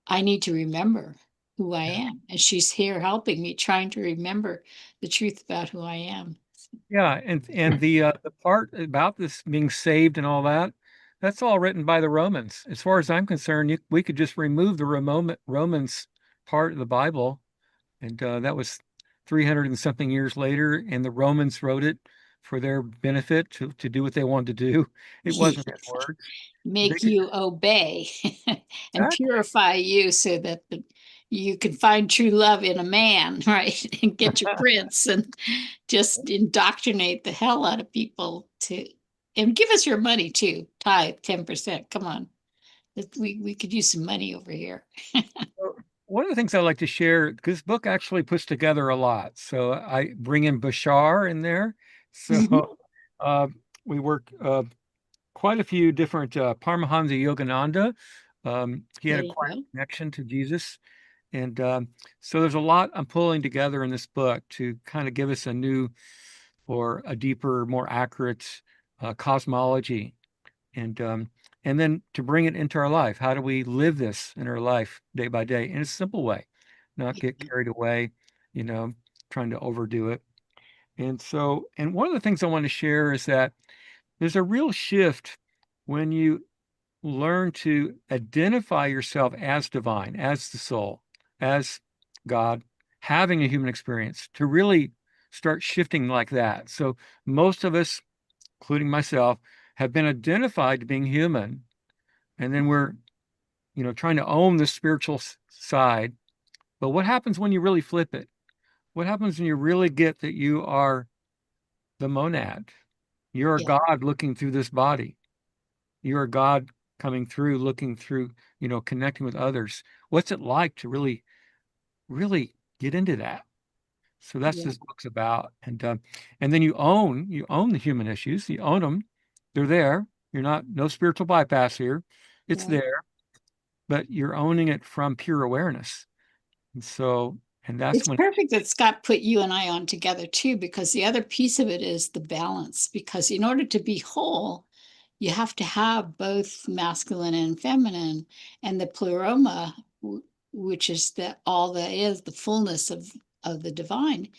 I need to remember who I am. And she's here helping me, trying to remember the truth about who I am. Yeah, and the part about this being saved and all that, that's all written by the Romans. As far as I'm concerned, we could just remove the Romans part of the Bible, and that was 300 and something years later, and the Romans wrote it for their benefit to do what they wanted to do. It wasn't their word. Make you obey and purify you so that you can find true love in a man, right? And get your prince and just indoctrinate the hell out of people and give us your money too. Tithe 10%. Come on. We could use some money over here. One of the things I like to share, because this book actually puts together a lot. So I bring in Bashar in there. So we work quite a few different Paramahansa Yogananda. He had a quiet connection to Jesus. And so there's a lot I'm pulling together in this book to kind of give us a new or a deeper, more accurate cosmology. And then to bring it into our life. How do we live this in our life day by day in a simple way, not get carried away, you know, trying to overdo it. And so, and one of the things I want to share is that there's a real shift when you learn to identify yourself as divine, as the soul, as God, having a human experience, to really start shifting like that. So most of us, including myself, have been identified to being human, and then we're, trying to own the spiritual side. But what happens when you really flip it? What happens when you really get that you are the monad? You're a Yeah. God looking through this body. You're a God coming through, looking through, connecting with others. What's it like to really, really get into that? So that's Yeah. this book's about. And then you own the human issues. You own them. They're there. You're not, no spiritual bypass here. It's Right. there, but you're owning it from pure awareness. And that's It's when, perfect that Scott put you and I on together too, because the other piece of it is the balance. Because in order to be whole, you have to have both masculine and feminine, and the pleroma, which is all that is the fullness of the divine,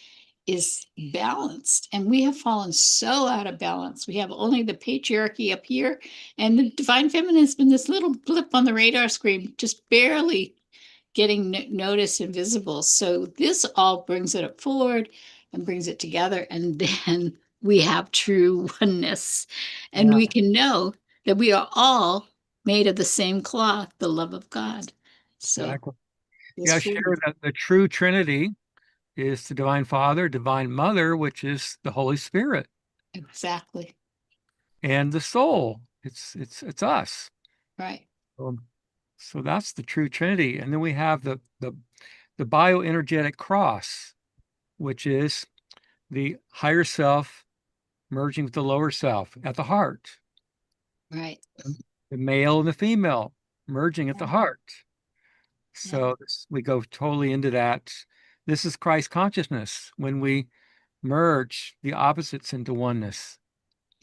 is balanced. And we have fallen so out of balance. We have only the patriarchy up here, and the divine feminine has been this little blip on the radar screen, just barely getting noticed and visible. So this all brings it up forward and brings it together, and then we have true oneness, and Yeah. we can know that we are all made of the same cloth, the love of God. So exactly. this Yeah, share freedom- that the true Trinity is the Divine Father, Divine Mother, which is the Holy Spirit, exactly and the soul. It's us. right. So that's the true Trinity. And then we have the bioenergetic cross, which is the higher self merging with the lower self at the heart. Right. The male and the female merging at the heart. So we go totally into that. This is Christ consciousness, when we merge the opposites into oneness.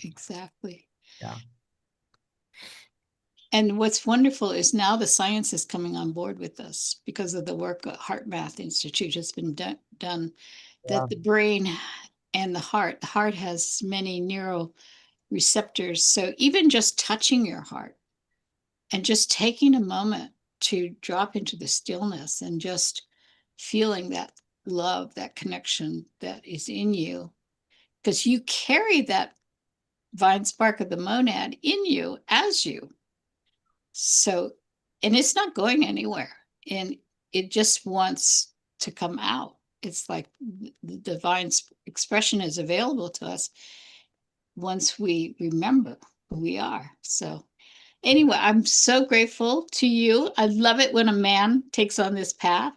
Exactly. Yeah. And what's wonderful is now the science is coming on board with us because of the work at Heart Math Institute has been done, Yeah. that the brain and the heart has many neuroreceptors. So even just touching your heart and just taking a moment to drop into the stillness and just feeling that love, that connection that is in you, because you carry that divine spark of the monad in you as you. So, and it's not going anywhere, and it just wants to come out. It's like the divine expression is available to us once we remember who we are. So anyway, I'm so grateful to you. I love it when a man takes on this path.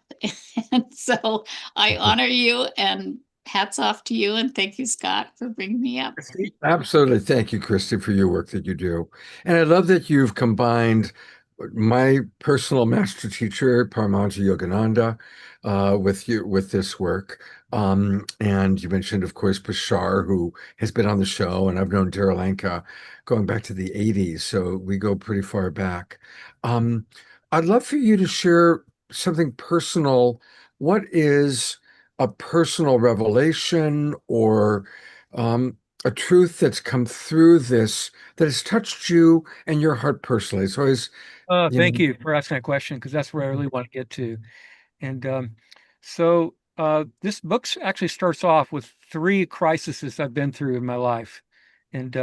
And so I honor you, and hats off to you. And thank you, Scott, for bringing me up. Absolutely. Thank you, Christy, for your work that you do. And I love that you've combined my personal master teacher, Paramahansa Yogananda, with this work. And you mentioned, of course, Bashar, who has been on the show, and I've known Derilanka going back to the 80s. So we go pretty far back. I'd love for you to share something personal. What is a personal revelation or a truth that's come through this that has touched you and your heart personally? It's always, Thank you for asking that question, because that's where I really want to get to. And this book actually starts off with 3 crises I've been through in my life. And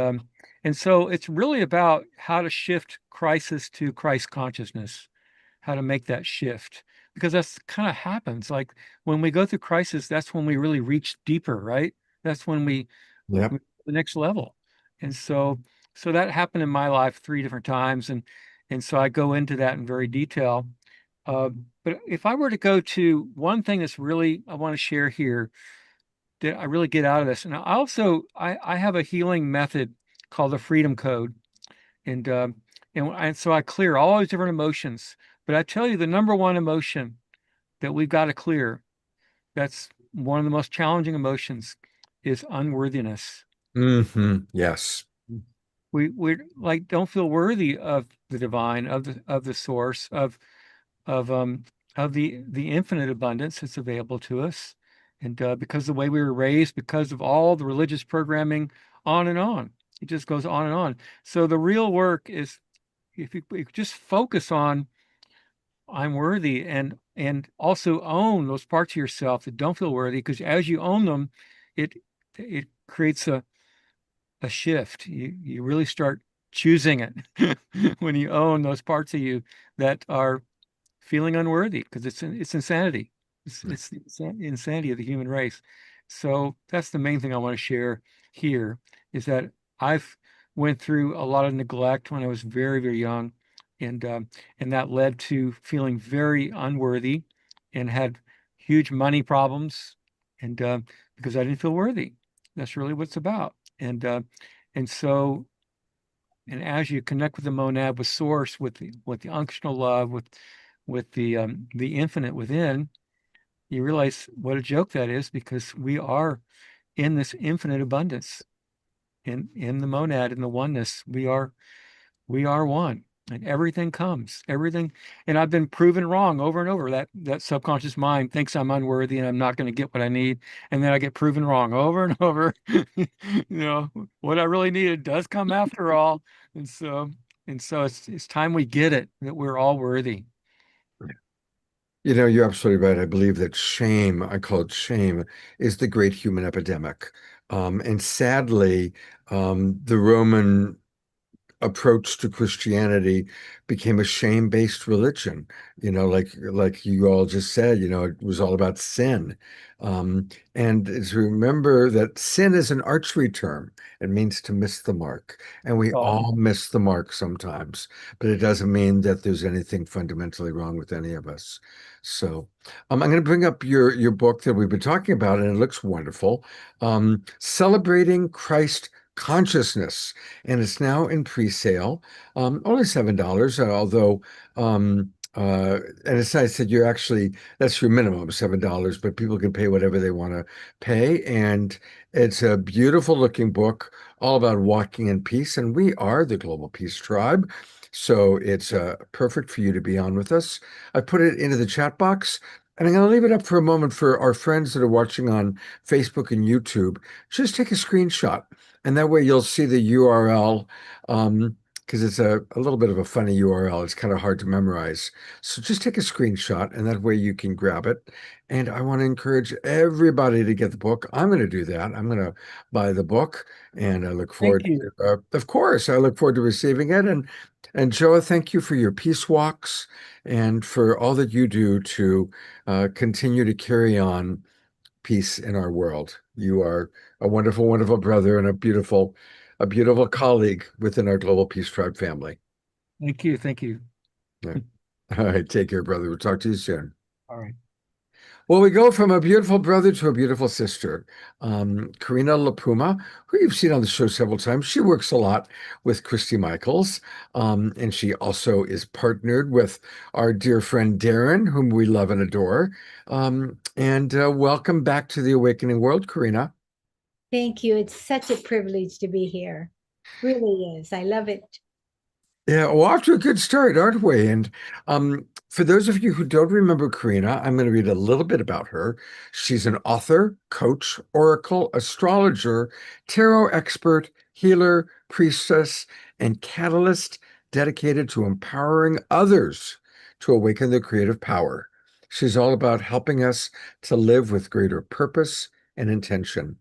so it's really about how to shift crisis to Christ consciousness, how to make that shift, because that's kind of happens. Like when we go through crisis, that's when we really reach deeper, right? That's when we Yep. the next level. And so that happened in my life 3 different times. And so I go into that in very detail. But if I were to go to one thing that's really, I want to share here, that I really get out of this. And I have a healing method called the Freedom Code. And so I clear all these different emotions. But I tell you, the number one emotion that we've got to clear, that's one of the most challenging emotions, is unworthiness. Yes. We like don't feel worthy of the divine, of the source, of the infinite abundance that's available to us. And because of the way we were raised, because of all the religious programming, on and on, it just goes on and on. So the real work is, if you just focus on I'm worthy, and also own those parts of yourself that don't feel worthy, because as you own them, it creates a shift. You really start choosing it when you own those parts of you that are feeling unworthy, because it's insanity. It's the insanity of the human race. So that's the main thing I want to share here, is that I've went through a lot of neglect when I was very, very young, and that led to feeling very unworthy, and had huge money problems, and because I didn't feel worthy. That's really what it's about. And so, and as you connect with the monad, with source, with the unconditional love, with the infinite within, you realize what a joke that is, because we are in this infinite abundance, in the monad, in the oneness. We are one, and everything comes, everything. And I've been proven wrong over and over. That subconscious mind thinks I'm unworthy and I'm not going to get what I need, and then I get proven wrong over and over. What I really needed does come after all. And so it's time we get it, that we're all worthy. You're absolutely right. I believe that shame, I call it shame, is the great human epidemic. And sadly, the Roman approach to Christianity became a shame-based religion. Like you all just said, it was all about sin. And to remember that sin is an archery term. It means to miss the mark. And we all miss the mark sometimes, but it doesn't mean that there's anything fundamentally wrong with any of us. So I'm going to bring up your book that we've been talking about, and it looks wonderful. Celebrating Christ Consciousness, and it's now in pre-sale, only $7, although and it's nice that that's your minimum, $7, but people can pay whatever they want to pay. And it's a beautiful looking book all about walking in peace, and we are the Global Peace Tribe, so it's perfect for you to be on with us. I put it into the chat box, and I'm going to leave it up for a moment for our friends that are watching on Facebook and YouTube. Just take a screenshot, and that way you'll see the URL, because it's a little bit of a funny URL. It's kind of hard to memorize. So just take a screenshot, and that way you can grab it. And I want to encourage everybody to get the book. I'm going to do that. I'm going to buy the book, and I look forward to, of course, I look forward to receiving it. And Joa, thank you for your peace walks and for all that you do to continue to carry on peace in our world. You are a wonderful, wonderful brother, and a beautiful colleague within our Global Peace Tribe family. Thank you. Thank you. Yeah. All right. Take care, brother. We'll talk to you soon. All right. Well, we go from a beautiful brother to a beautiful sister. Karina LaPuma, who you've seen on the show several times. She works a lot with Christy Michaels, and she also is partnered with our dear friend Darren, whom we love and adore. And welcome back to the Awakening World, Karina. Thank you. It's such a privilege to be here. Really is. I love it. Yeah, well, off to a good start, aren't we? And for those of you who don't remember Karina, I'm going to read a little bit about her. She's an author, coach, oracle, astrologer, tarot expert, healer, priestess, and catalyst dedicated to empowering others to awaken their creative power. She's all about helping us to live with greater purpose and intention.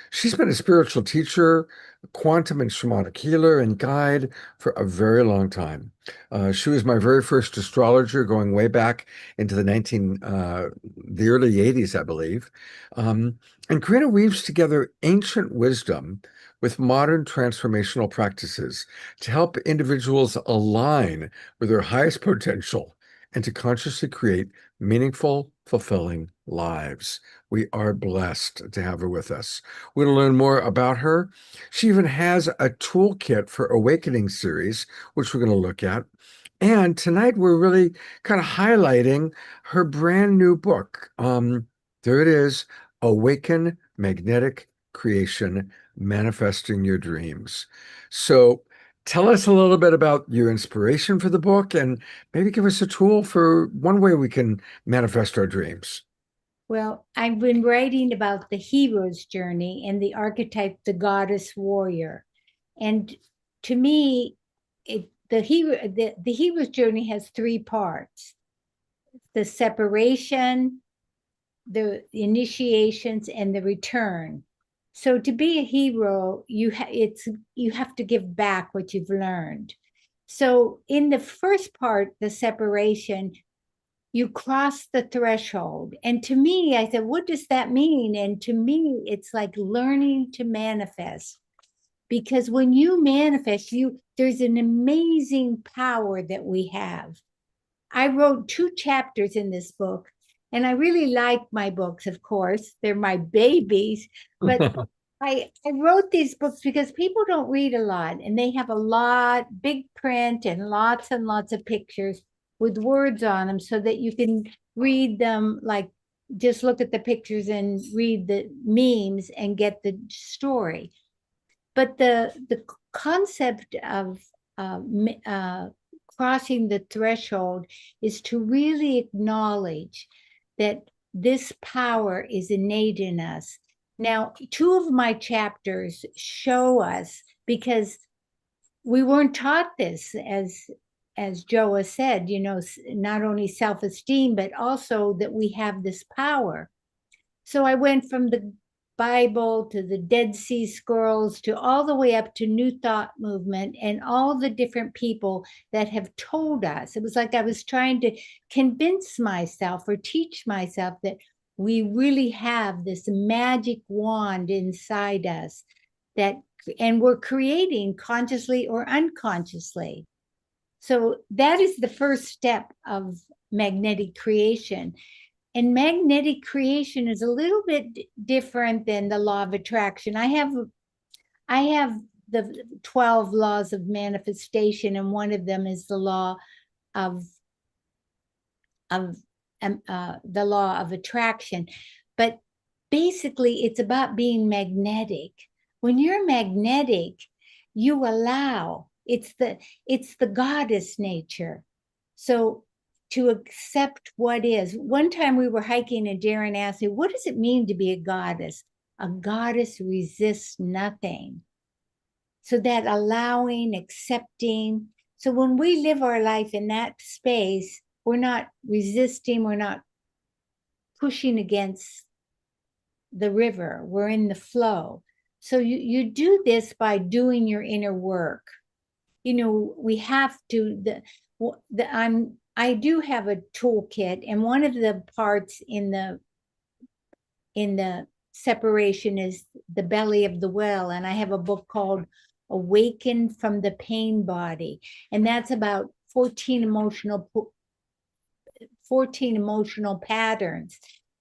She's been a spiritual teacher, quantum and shamanic healer, and guide for a very long time. She was my very first astrologer, going way back into the early 80s, I believe. And Karina weaves together ancient wisdom with modern transformational practices to help individuals align with their highest potential and to consciously create meaningful, fulfilling lives. We are blessed to have her with us. We're going to learn more about her. She even has a toolkit for Awakening series, which we're going to look at. And tonight we're really kind of highlighting her brand new book. There it is, Awaken Magnetic Creation, Manifesting Your Dreams. So tell us a little bit about your inspiration for the book, and maybe give us a tool for one way we can manifest our dreams. Well, I've been writing about the hero's journey and the archetype, the goddess warrior. And to me, the hero's journey has three parts. the separation, the initiations, and the return. So to be a hero, you have to give back what you've learned. So in the first part, the separation, you cross the threshold. And to me, I said, what does that mean? And to me, it's like learning to manifest. Because when you manifest, there's an amazing power that we have. I wrote 2 chapters in this book, and I really like my books, of course. They're my babies, but I wrote these books because people don't read a lot, and they have a lot, big print and lots of pictures with words on them so that you can read them, like just look at the pictures and read the memes and get the story. But the concept of crossing the threshold is to really acknowledge that this power is innate in us. Now, 2 of my chapters show us, because we weren't taught this, as Joa said, you know, not only self-esteem, but also that we have this power. So I went from the Bible to the Dead Sea Scrolls to all the way up to New Thought movement and all the different people that have told us. It was like I was trying to convince myself or teach myself that we really have this magic wand inside us and we're creating consciously or unconsciously. So that is the first step of magnetic creation. And magnetic creation is a little bit different than the law of attraction. I have the 12 laws of manifestation, and one of them is the law of attraction. But basically, it's about being magnetic. When you're magnetic, you allow. It's the goddess nature. So to accept what is. One time we were hiking and Darren asked me, what does it mean to be a goddess? A goddess resists nothing. So that allowing, accepting. So when we live our life in that space, we're not resisting, we're not pushing against the river, we're in the flow. So you do this by doing your inner work. You know, we have to, I do have a toolkit, and one of the parts in the separation is the belly of the well. And I have a book called Awaken from the Pain Body. And that's about 14 emotional patterns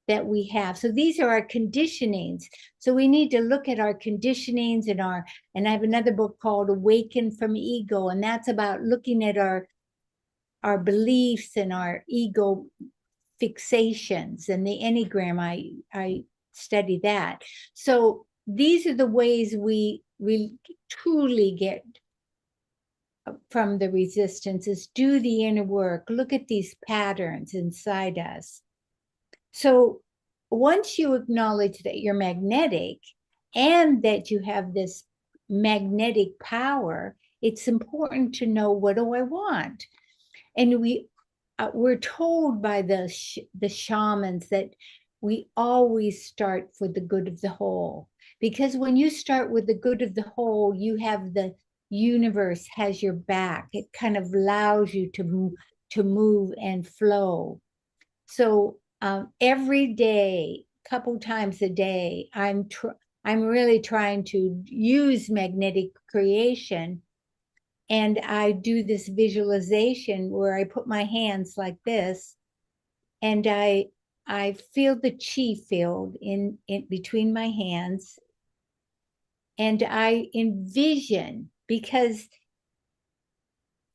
that we have. So these are our conditionings. So we need to look at our conditionings and I have another book called Awaken from Ego. And that's about looking at our beliefs and our ego fixations, and the Enneagram, I study that. So these are the ways we truly get from the resistance, is do the inner work, look at these patterns inside us. So once you acknowledge that you're magnetic and that you have this magnetic power, it's important to know, what do I want? And we're told by the shamans that we always start for the good of the whole. Because when you start with the good of the whole, you have the universe has your back. It kind of allows you to move and flow. So every day, couple times a day, I'm really trying to use magnetic creation. And I do this visualization where I put my hands like this, and I feel the chi field in between my hands, and I envision, because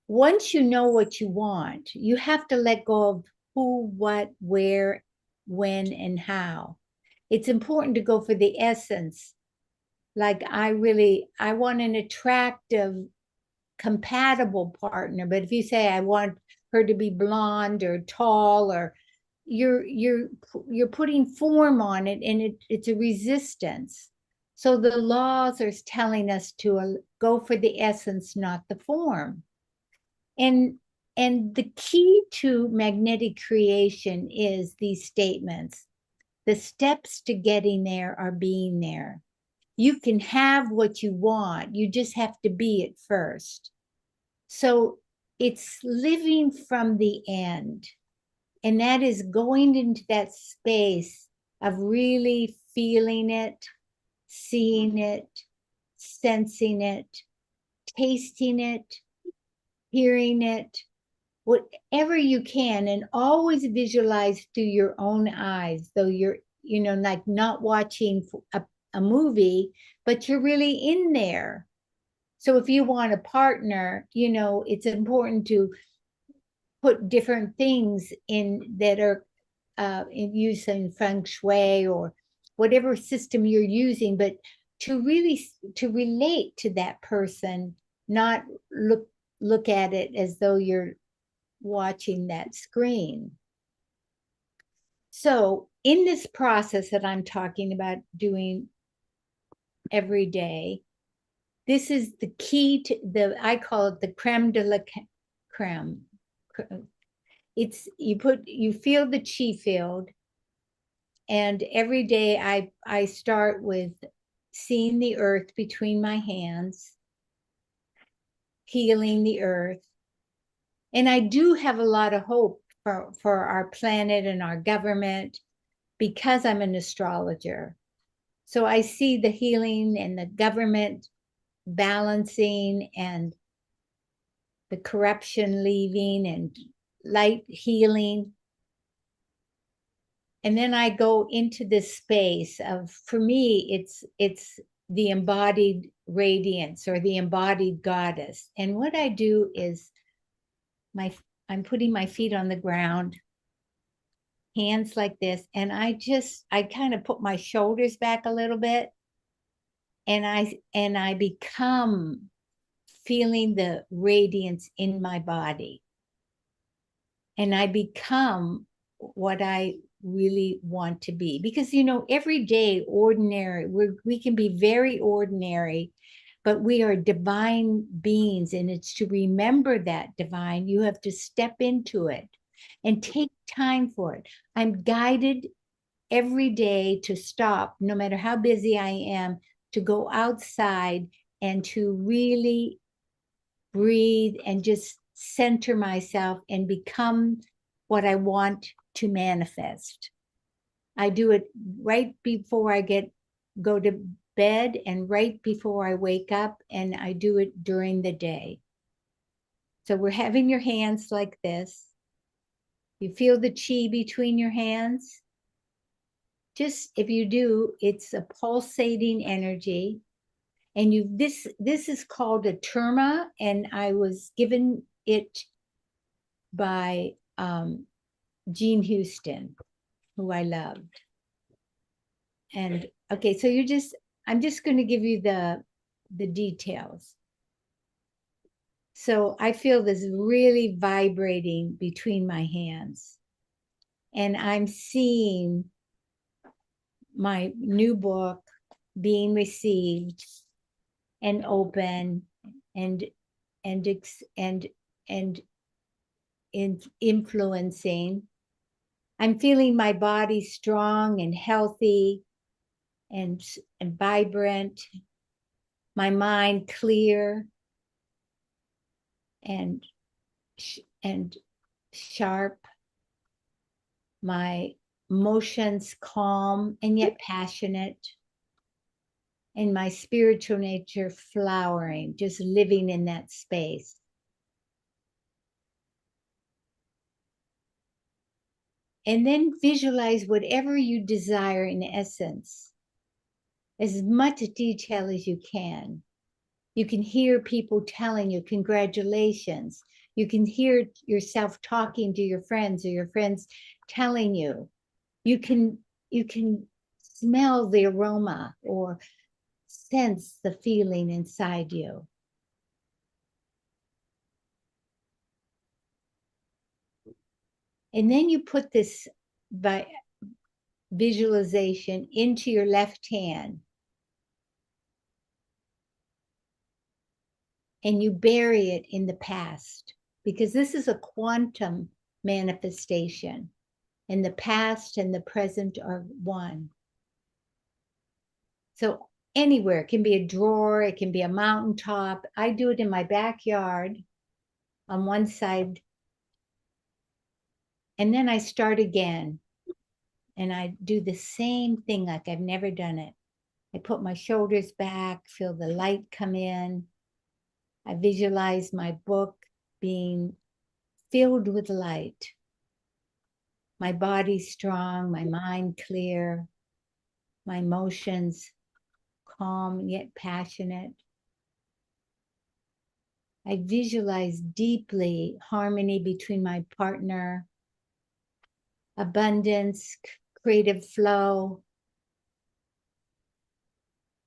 once you know what you want, you have to let go of who, what, where, when, and how. It's important to go for the essence. Like I want an attractive, compatible partner. But if you say, I want her to be blonde or tall, or you're putting form on it, and it's a resistance. So the laws are telling us to go for the essence, not the form. And And the key to magnetic creation is these statements. The steps to getting there are being there. You can have what you want, you just have to be it first. So it's living from the end. And that is going into that space of really feeling it, seeing it, sensing it, tasting it, hearing it, whatever you can, and always visualize through your own eyes, though you're, like not watching a movie, but you're really in there. So if you want a partner, it's important to put different things in that are in use in feng shui or whatever system you're using, but to relate to that person, not look at it as though you're watching that screen. So in this process that I'm talking about doing every day, this is the key to I call it the creme de la creme. It's you feel the chi field, and every day I start with seeing the earth between my hands, healing the earth. And I do have a lot of hope for our planet and our government because I'm an astrologer. So I see the healing and the government balancing and the corruption leaving and light healing. And then I go into this space of, for me, it's the embodied radiance or the embodied goddess. And what I do is I'm putting my feet on the ground, hands like this, and I kind of put my shoulders back a little bit, and I become feeling the radiance in my body. And I become what I really want to be. Because, every day, ordinary, we can be very ordinary, but we are divine beings. And it's to remember that divine, you have to step into it and take time for it. I'm guided every day to stop, no matter how busy I am, to go outside and to really breathe and just center myself and become what I want to manifest. I do it right before I go to bed and right before I wake up, and I do it during the day. So we're having your hands like this. You feel the chi between your hands. Just if you do, it's a pulsating energy. And this is called a terma, and I was given it by Jean Houston, who I loved. And okay, so I'm just going to give you the details. So I feel this really vibrating between my hands, and I'm seeing my new book being received and open and influencing. I'm feeling my body strong and healthy and vibrant, my mind clear and sharp, my emotions calm and yet passionate, and my spiritual nature flowering, just living in that space. And then visualize whatever you desire in essence, as much detail as you can. You can hear people telling you, congratulations. You can hear yourself talking to your friends, or your friends telling you. You can smell the aroma or sense the feeling inside you. And then you put this by visualization into your left hand. And you bury it in the past. because this is a quantum manifestation, and the past and the present are one. So anywhere, it can be a drawer, it can be a mountaintop. I do it in my backyard on one side, and then I start again, and I do the same thing like I've never done it. I put my shoulders back, feel the light come in. I visualize my book being filled with light. My body strong, my mind clear, my emotions calm yet passionate. I visualize deeply harmony between my partner, abundance, creative flow,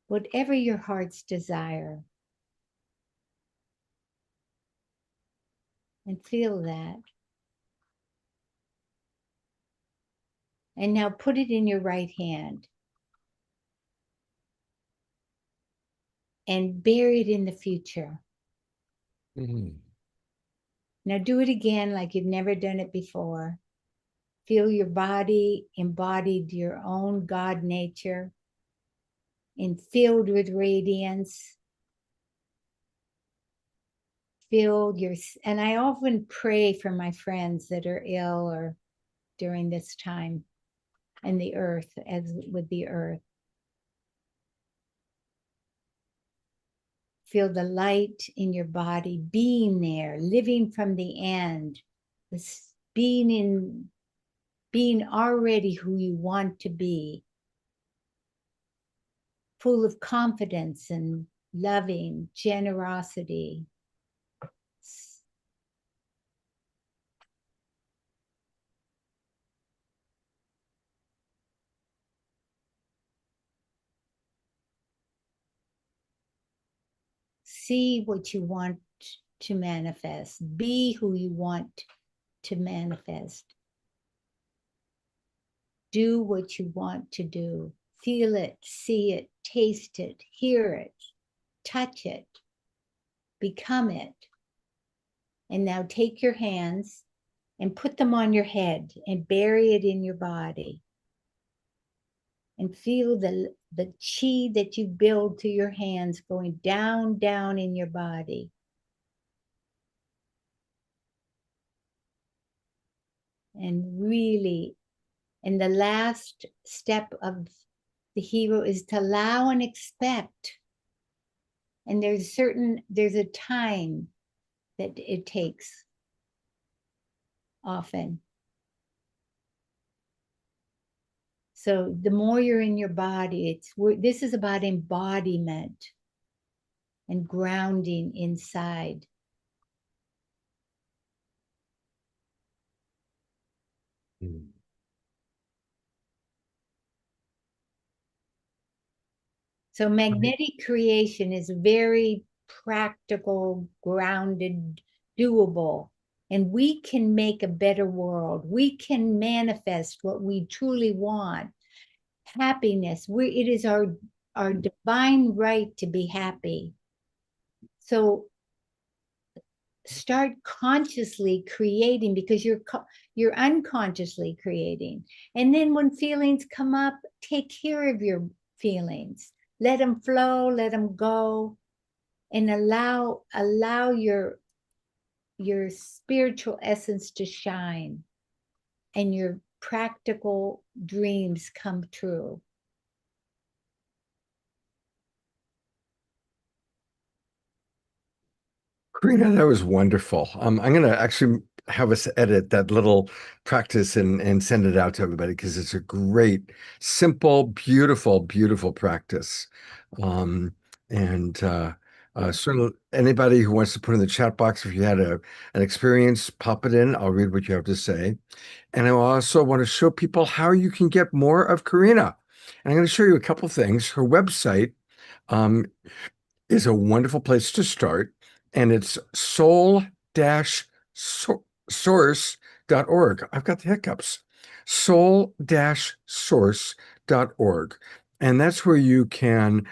whatever your heart's desire. And feel that. And now put it in your right hand and bury it in the future. Mhm. Now do it again like you've never done it before. Feel your body embodied your own God nature and filled with radiance. Filled your, and I often pray for my friends that are ill or during this time, and the earth, as with the earth. Feel the light in your body, being there, living from the end, being already who you want to be, full of confidence and loving, generosity. See what you want to manifest. Be who you want to manifest. Do what you want to do. Feel it, see it, taste it, hear it, touch it, become it. And now take your hands and put them on your head and bury it in your body. And feel the chi that you build through your hands going down, down in your body. And really, and the last step of the hero is to allow and expect. And there's a time that it takes often. So the more you're in your body, this is about embodiment and grounding inside. Mm. So magnetic creation is very practical, grounded, doable, and we can make a better world. We can manifest what we truly want. Happiness, it is our divine right to be happy. So start consciously creating, because you're unconsciously creating. And then when feelings come up, take care of your feelings. Let them flow, let them go, and allow your spiritual essence to shine and your practical dreams come true. Karina, that was wonderful. I'm going to actually have us edit that little practice and send it out to everybody because it's a great, simple, beautiful, beautiful practice. Certainly anybody who wants to put in the chat box, if you had an experience, pop it in. I'll read what you have to say. And I also want to show people how you can get more of Karina. And I'm going to show you a couple things. Her website is a wonderful place to start. And it's soul-source.org. I've got the hiccups. Soul-source.org. And that's where you can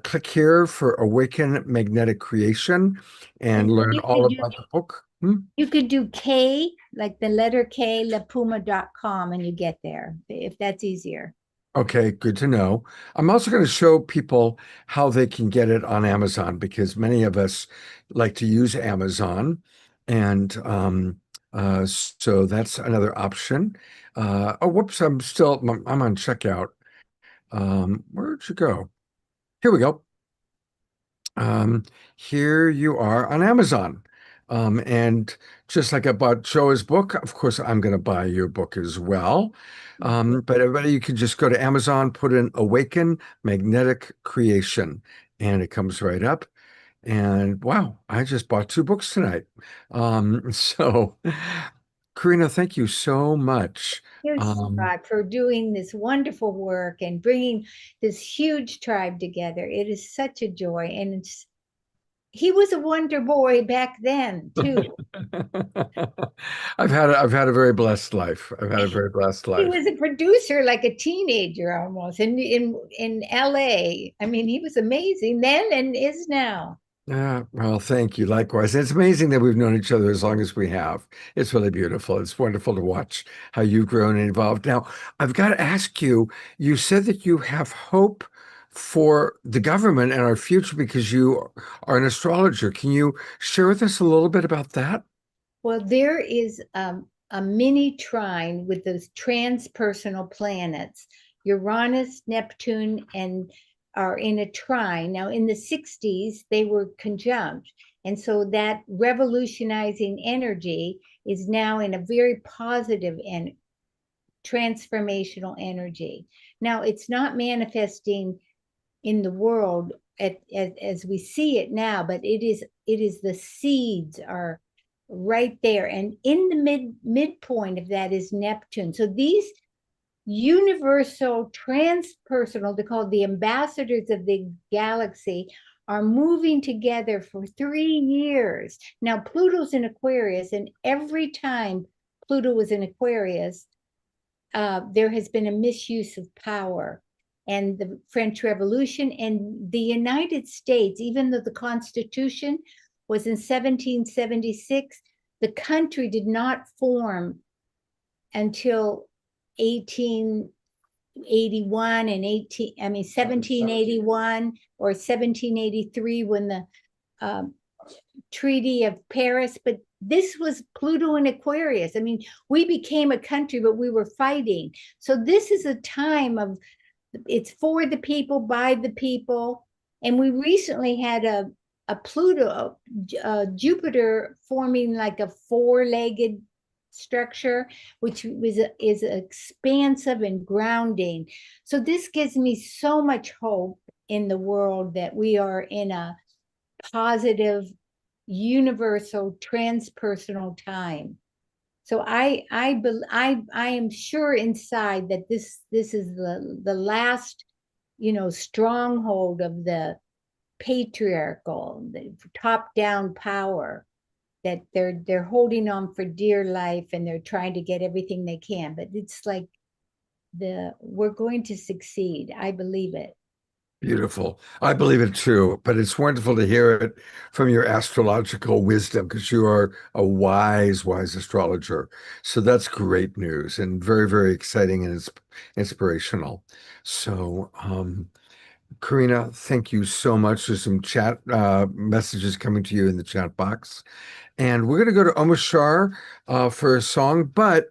click here for Awaken Magnetic Creation and learn all about the book. You could do K, like the letter K, lapuma.com, and you get there, if that's easier. Okay, good to know. I'm also going to show people how they can get it on Amazon because many of us like to use Amazon. And so that's another option. Oh, whoops, I'm on checkout. Where'd you go? Here we go. Here you are on Amazon. And just like I bought Joa's book, of course, I'm going to buy your book as well. But everybody, you can just go to Amazon, put in Awaken Magnetic Creation, and it comes right up. And wow, I just bought 2 books tonight. So, Karina, thank you so much. Yes, Scott, for doing this wonderful work and bringing this huge tribe together. It is such a joy, and he was a wonder boy back then too. I've had a very blessed life. I've had a very blessed He life. was a producer like a teenager almost in LA. I mean, he was amazing then and is now. Yeah, well, thank you. Likewise. It's amazing that we've known each other as long as we have. It's really beautiful. It's wonderful to watch how you've grown and evolved. Now, I've got to ask you, you said that you have hope for the government and our future because you are an astrologer. Can you share with us a little bit about that? Well, there is a mini trine with those transpersonal planets, Uranus, Neptune, and are in a trine. Now, in the 60s, they were conjunct. And so that revolutionizing energy is now in a very positive and transformational energy. Now, it's not manifesting in the world as we see it now, but it is the seeds are right there. And in the midpoint of that is Neptune. So these universal transpersonal, they're called the ambassadors of the galaxy, are moving together for 3 years. Now, Pluto's in Aquarius, and every time Pluto was in Aquarius, there has been a misuse of power. And the French Revolution and the United States, even though the Constitution was in 1776, the country did not form until 1881 and 1781 or 1783 when the Treaty of Paris. But this was Pluto in Aquarius. I mean, we became a country, but we were fighting. So this is a time of, it's for the people, by the people. And we recently had a Pluto, Jupiter forming like a 4-legged structure, which is expansive and grounding. So this gives me so much hope in the world that we are in a positive, universal, transpersonal time. So I am sure inside that this is the last, stronghold of the patriarchal, the top-down power that they're holding on for dear life, and they're trying to get everything they can. But it's like we're going to succeed. I believe it. Beautiful. I believe it too, but it's wonderful to hear it from your astrological wisdom because you are a wise astrologer. So that's great news and very, very exciting and inspirational. So, Karina, thank you so much. There's some chat messages coming to you in the chat box. And we're going to go to Omashar for a song, but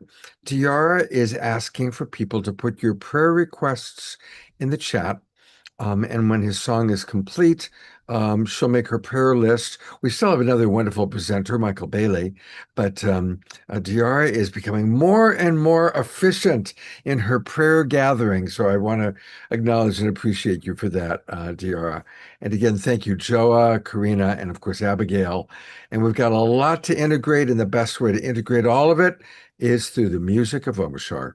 Diara is asking for people to put your prayer requests in the chat. And when his song is complete, she'll make her prayer list. We still have another wonderful presenter, Michael Bailey, but Diara is becoming more and more efficient in her prayer gathering. So I want to acknowledge and appreciate you for that, Diara. And again, thank you, Joa, Karina, and of course, Abigail. And we've got a lot to integrate, and the best way to integrate all of it is through the music of Omashar.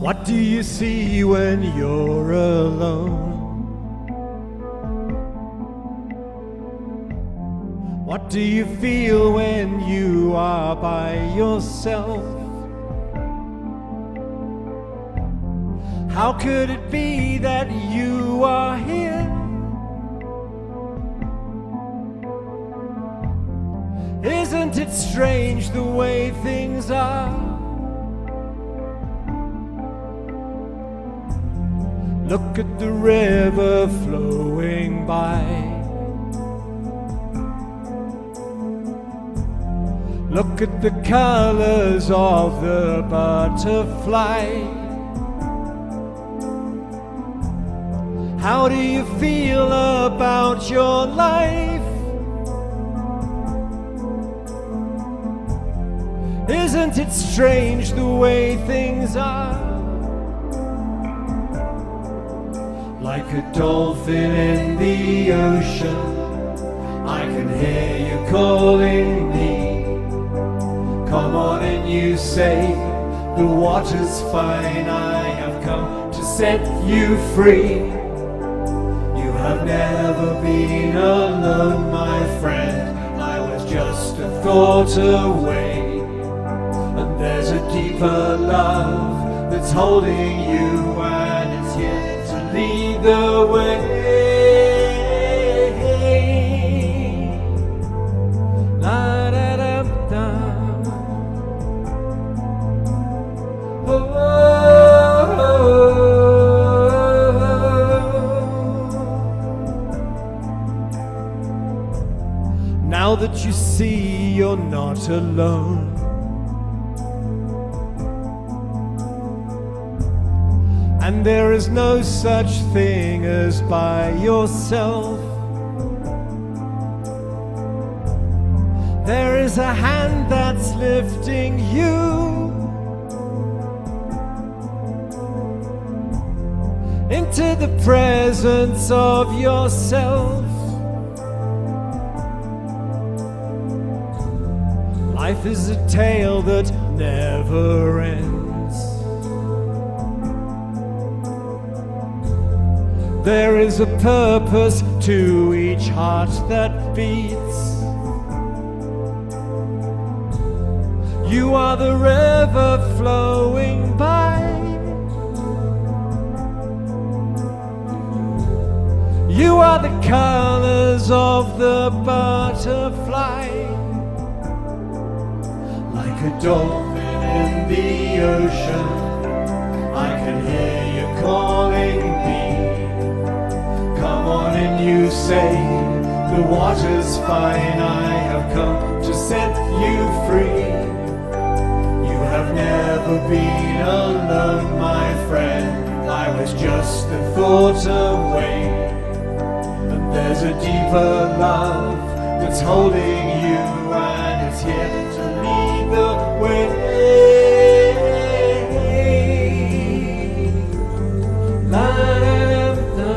What do you see when you're alone? What do you feel when you are by yourself? How could it be that you are here? Isn't it strange the way things are? Look at the river flowing by. Look at the colors of the butterfly. How do you feel about your life? Isn't it strange the way things are? Like a dolphin in the ocean, I can hear you calling me. Come on and you say, the water's fine, I have come to set you free. You have never been alone, my friend, I was just a thought away. And there's a deeper love that's holding you, and it's here to lead the way. La da da da. Now that you see you're not alone, and there is no such thing as by yourself, there is a hand that's lifting you into the presence of yourself. Life is a tale that never ends. There is a purpose to each heart that beats. You are the river flowing by. You are the colors of the butterfly. Like a dolphin in the ocean, I can hear you calling me. Come on and you say, the water's fine, I have come to set you free. You have never been alone, my friend, I was just a thought away. There's a deeper love that's holding you, and it's here to lead the way. La da da.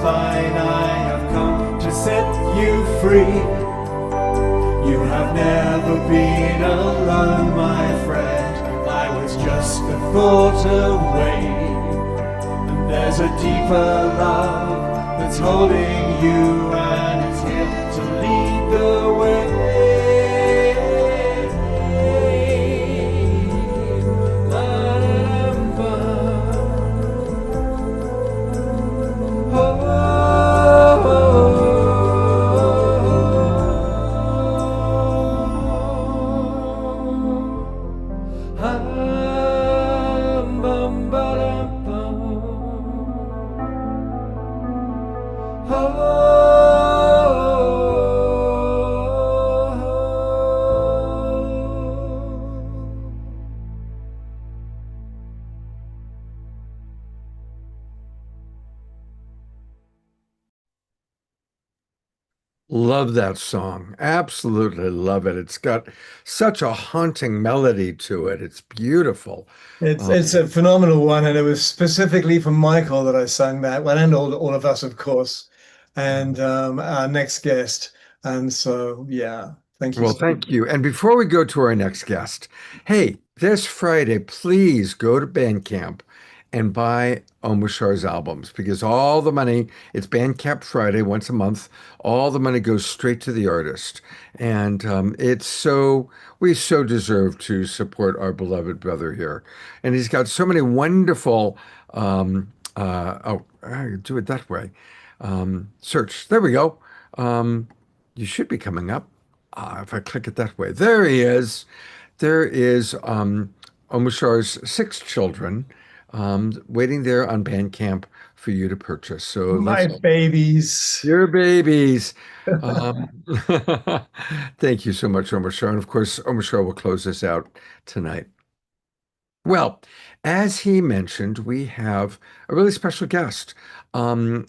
Fine, I have come to set you free. You have never been alone, my friend, I was just a thought away. And there's a deeper love that's holding you, and it's here to lead the way. Love that song. Absolutely love it. It's got such a haunting melody to it. It's beautiful. It's a phenomenal one, and it was specifically for Michael that I sang that one, and all of us, of course, and our next guest. And so, yeah, thank you. Well, thank you. And before we go to our next guest, hey, this Friday, please go to Bandcamp and buy Omushar's albums, because all the money, it's Bandcamp Friday once a month, all the money goes straight to the artist. And we so deserve to support our beloved brother here. And he's got so many wonderful, I do it that way. Search, there we go. You should be coming up. If I click it that way, there he is. There is Omushar's 6 children waiting there on Bandcamp for you to purchase. So My babies. your babies. Thank you so much, Omushar. And of course, Omushar will close this out tonight. Well, as he mentioned, we have a really special guest. And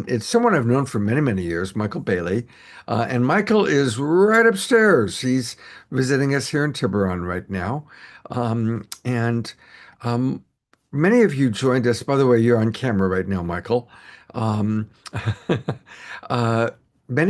it's someone I've known for many, many years, Michael Bailey. And Michael is right upstairs. He's visiting us here in Tiburon right now. Many of you joined us. By the way, you're on camera right now, Michael. Many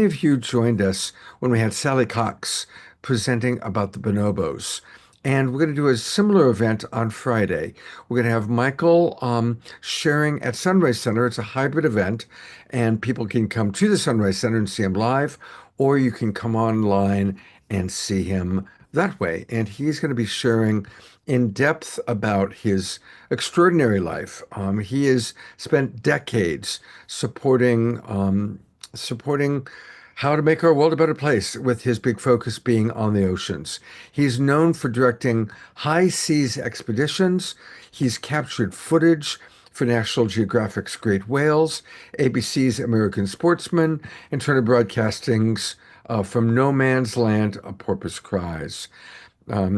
of you joined us when we had Sally Cox presenting about the bonobos. And we're going to do a similar event on Friday. We're going to have Michael sharing at Sunrise Center. It's a hybrid event, and people can come to the Sunrise Center and see him live, or you can come online and see him that way. And he's going to be sharing in depth about his extraordinary life. He has spent decades supporting how to make our world a better place, with his big focus being on the oceans. He's known for directing high seas expeditions. He's captured footage for National Geographic's Great Whales, ABC's American Sportsman, and Turner Broadcasting's From No Man's Land, A Porpoise Cries.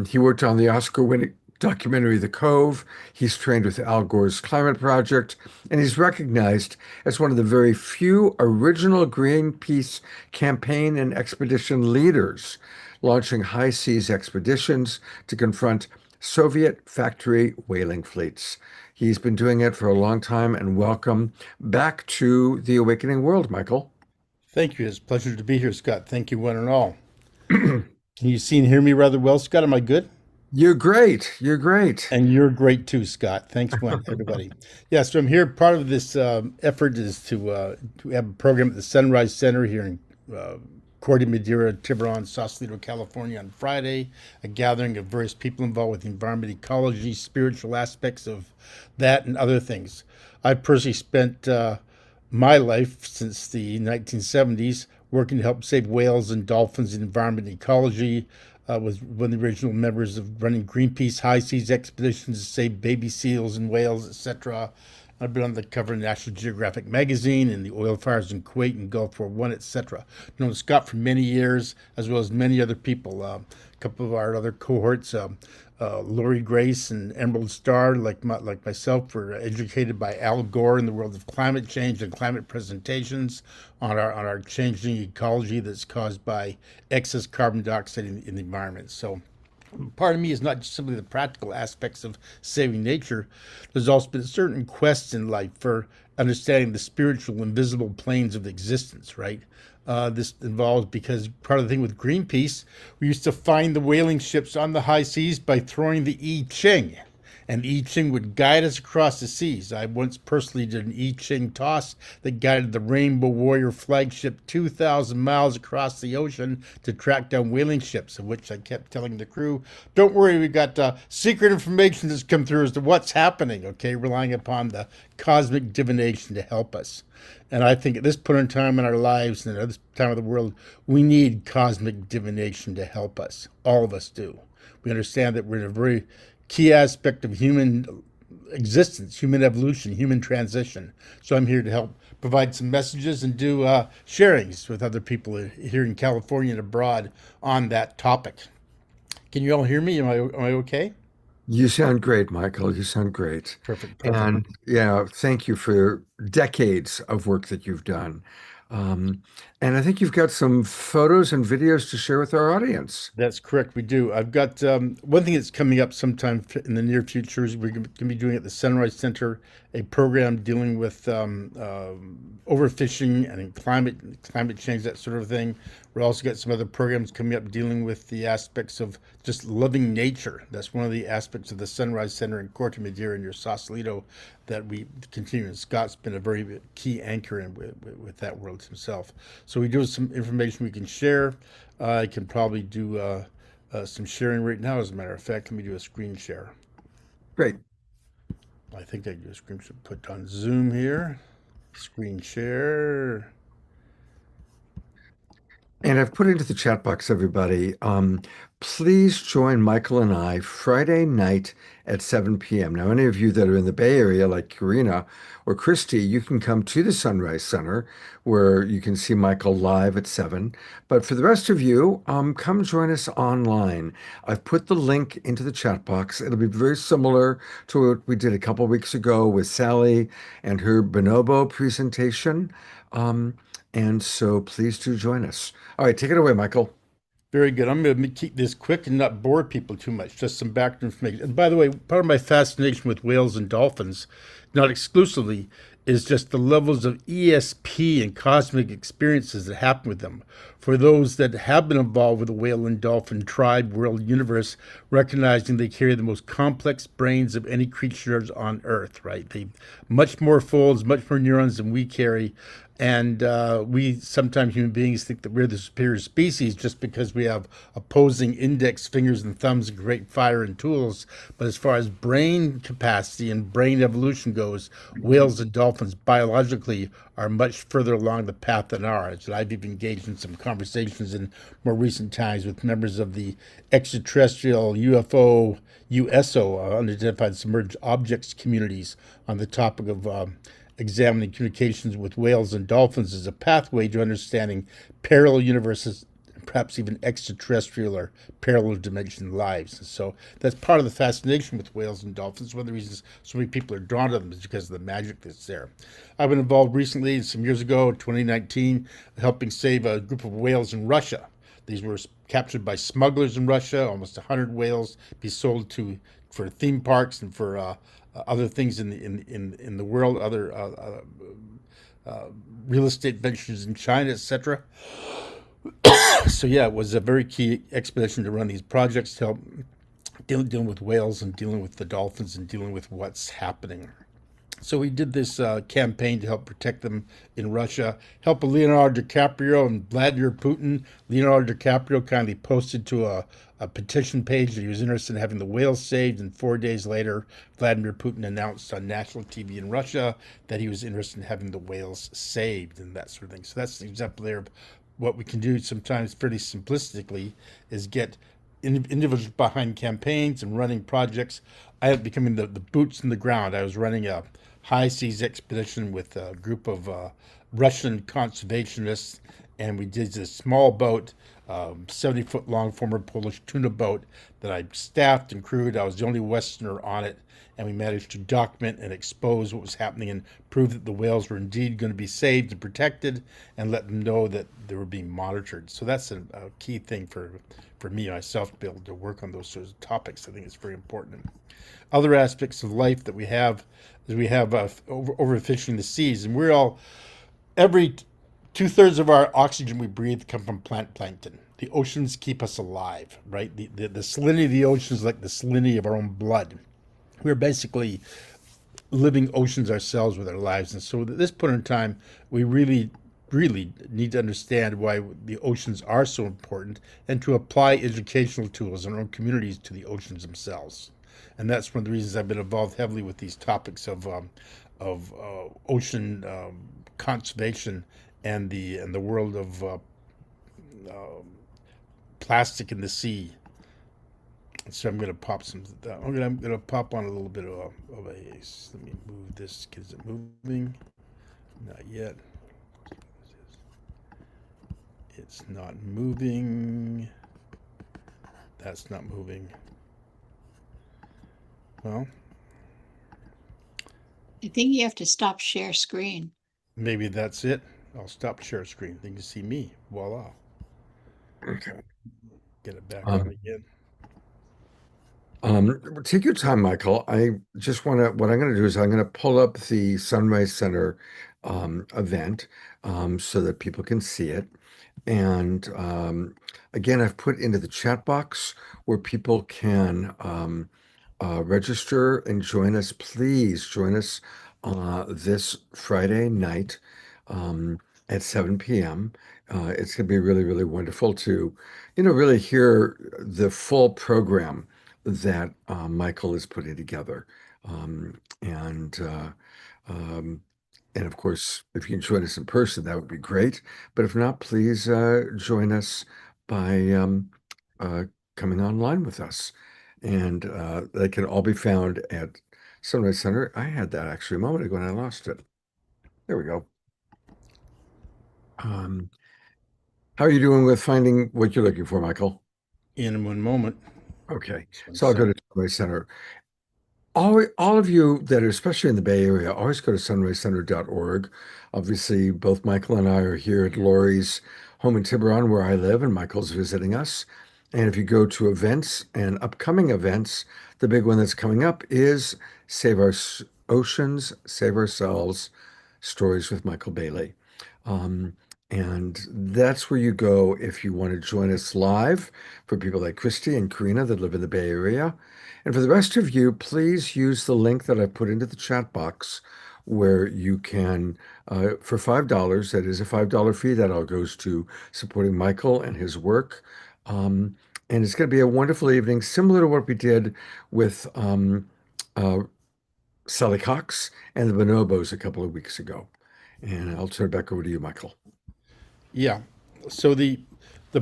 He worked on the Oscar-winning documentary The Cove. He's trained with Al Gore's Climate Project, and he's recognized as one of the very few original Greenpeace campaign and expedition leaders, launching high seas expeditions to confront Soviet factory whaling fleets. He's been doing it for a long time, and welcome back to the Awakening World, Michael. Thank you. It's a pleasure to be here, Scott. Thank you, one and all. Can you see and hear me rather well, Scott? Am I good? You're great. You're great. And you're great too, Scott. Thanks, everybody. Yeah, so I'm here. Part of this effort is to have a program at the Sunrise Center here in Corte Madera, Tiburon, Sausalito, California on Friday, a gathering of various people involved with environment, ecology, spiritual aspects of that, and other things. I personally spent my life since the 1970s working to help save whales and dolphins in environment and ecology. Was one of the original members of running Greenpeace high seas expeditions to save baby seals and whales, etc. I've been on the cover of National Geographic magazine and the oil fires in Kuwait and Gulf War I, etc. Known Scott for many years, as well as many other people. A couple of our other cohorts, Lori Grace and Emerald Starr, like myself, were educated by Al Gore in the world of climate change and climate presentations on our changing ecology that's caused by excess carbon dioxide in the environment. So part of me is not just simply the practical aspects of saving nature. There's also been certain quests in life for understanding the spiritual, invisible planes of existence, right? This involves, because part of the thing with Greenpeace, we used to find the whaling ships on the high seas by throwing the I Ching, and the I Ching would guide us across the seas. I once personally did an I Ching toss that guided the Rainbow Warrior flagship 2,000 miles across the ocean to track down whaling ships, of which I kept telling the crew, don't worry, we got secret information that's come through as to what's happening, okay, relying upon the cosmic divination to help us. And I think at this point in time in our lives and at this time of the world, we need cosmic divination to help us. All of us do. We understand that we're in a very key aspect of human existence, human evolution, human transition. So I'm here to help provide some messages and do sharings with other people here in California and abroad on that topic. Can you all hear me? Am I okay? You sound great, Michael. You sound great. Perfect. And yeah, thank you for decades of work that you've done. And I think you've got some photos and videos to share with our audience. That's correct. We do. I've got one thing that's coming up sometime in the near future is we're going to be doing at the Sunrise Center a program dealing with overfishing and climate change, that sort of thing. We're also got some other programs coming up dealing with the aspects of just loving nature. That's one of the aspects of the Sunrise Center in Corte Madera near Sausalito that we continue. And Scott's been a very key anchor in with that world himself. So we do have some information we can share. I can probably do some sharing right now. As a matter of fact, let me do a screen share. Great. I think I do a screen share. Put on Zoom here. Screen share. And I've put into the chat box, everybody. Please join Michael and I Friday night at 7 p.m. Now, any of you that are in the Bay Area, like Karina or Christy, you can come to the Sunrise Center where you can see Michael live at 7. But for the rest of you, come join us online. I've put the link into the chat box. It'll be very similar to what we did a couple weeks ago with Sally and her bonobo presentation. And so please do join us. All right, take it away, Michael. Very good. I'm going to keep this quick and not bore people too much. Just some background information. And by the way, part of my fascination with whales and dolphins, not exclusively, is just the levels of ESP and cosmic experiences that happen with them. For those that have been involved with the whale and dolphin tribe, world, universe, recognizing they carry the most complex brains of any creatures on Earth, right? They much more folds, much more neurons than we carry. And we sometimes human beings think that we're the superior species just because we have opposing index fingers and thumbs and great fire and tools. But as far as brain capacity and brain evolution goes, whales and dolphins biologically are much further along the path than ours. And I've even engaged in some conversations in more recent times with members of the extraterrestrial UFO, USO, unidentified submerged objects communities on the topic of examining communications with whales and dolphins as a pathway to understanding parallel universes, perhaps even extraterrestrial or parallel dimension lives. And so that's part of the fascination with whales and dolphins. One of the reasons so many people are drawn to them is because of the magic that's there. I've been involved recently, some years ago, 2019, helping save a group of whales in Russia. These were captured by smugglers in Russia, almost 100 whales be sold for theme parks and for other things in the world, other real estate ventures in China, etc. So yeah, it was a very key expedition to run these projects to help dealing with whales and dealing with the dolphins and dealing with what's happening. So we did this campaign to help protect them in Russia, help Leonardo DiCaprio and Vladimir Putin. Leonardo DiCaprio kindly posted to a petition page that he was interested in having the whales saved, and 4 days later, Vladimir Putin announced on national TV in Russia that he was interested in having the whales saved and that sort of thing. So that's an example there of what we can do sometimes fairly simplistically is get individuals behind campaigns and running projects. I am becoming the boots in the ground. I was running a high seas expedition with a group of Russian conservationists, and we did this small boat, 70-foot long former Polish tuna boat that I staffed and crewed. I was the only Westerner on it, and we managed to document and expose what was happening and prove that the whales were indeed going to be saved and protected, and let them know that they were being monitored. So that's a key thing for me myself to be able to work on those sorts of topics. I think it's very important. Other aspects of life that we have is we have overfishing the seas, and we're all every 2/3 of our oxygen we breathe come from plant plankton. The oceans keep us alive, right? The salinity of the ocean is like the salinity of our own blood. We're basically living oceans ourselves with our lives. And so at this point in time, we really need to understand why the oceans are so important and to apply educational tools in our own communities to the oceans themselves. And that's one of the reasons I've been involved heavily with these topics of ocean conservation and the world of plastic in the sea. So I'm going to pop some. I'm going to pop on a little bit of a. Let me move this. Is it moving? Not yet. It's not moving. That's not moving. Well, I think you have to stop share screen. maybe that's it. I'll stop share screen. Then you can see me. Voila. Okay. Get it back Um, on again. Take your time, Michael. I just want to, what I'm going to do is I'm going to pull up the Sunrise Center event so that people can see it. And again, I've put into the chat box where people can register and join us. Please join us this Friday night at 7 p.m. It's going to be really, really wonderful to, really hear the full program that Michael is putting together. And of course, if you can join us in person, that would be great. But if not, please join us by coming online with us. And they can all be found at Sunrise Center. I had that actually a moment ago and I lost it. There we go. How are you doing with finding what you're looking for, Michael? In one moment. Okay, so I'll go to Sunrise Center. All of you that are, especially in the Bay Area, always go to sunrisecenter.org. Obviously, both Michael and I are here at Lori's home in Tiburon, where I live, and Michael's visiting us. And if you go to events and upcoming events, the big one that's coming up is Save Our Oceans, Save Ourselves, Stories with Michael Bailey. And that's where you go if you want to join us live, for people like Christy and Karina that live in the Bay Area. And for the rest of you, please use the link that I put into the chat box where you can, for $5, that is a $5 fee, that all goes to supporting Michael and his work. And it's going to be a wonderful evening, similar to what we did with Sally Cox and the Bonobos a couple of weeks ago. And I'll turn it back over to you, Michael. Yeah. So the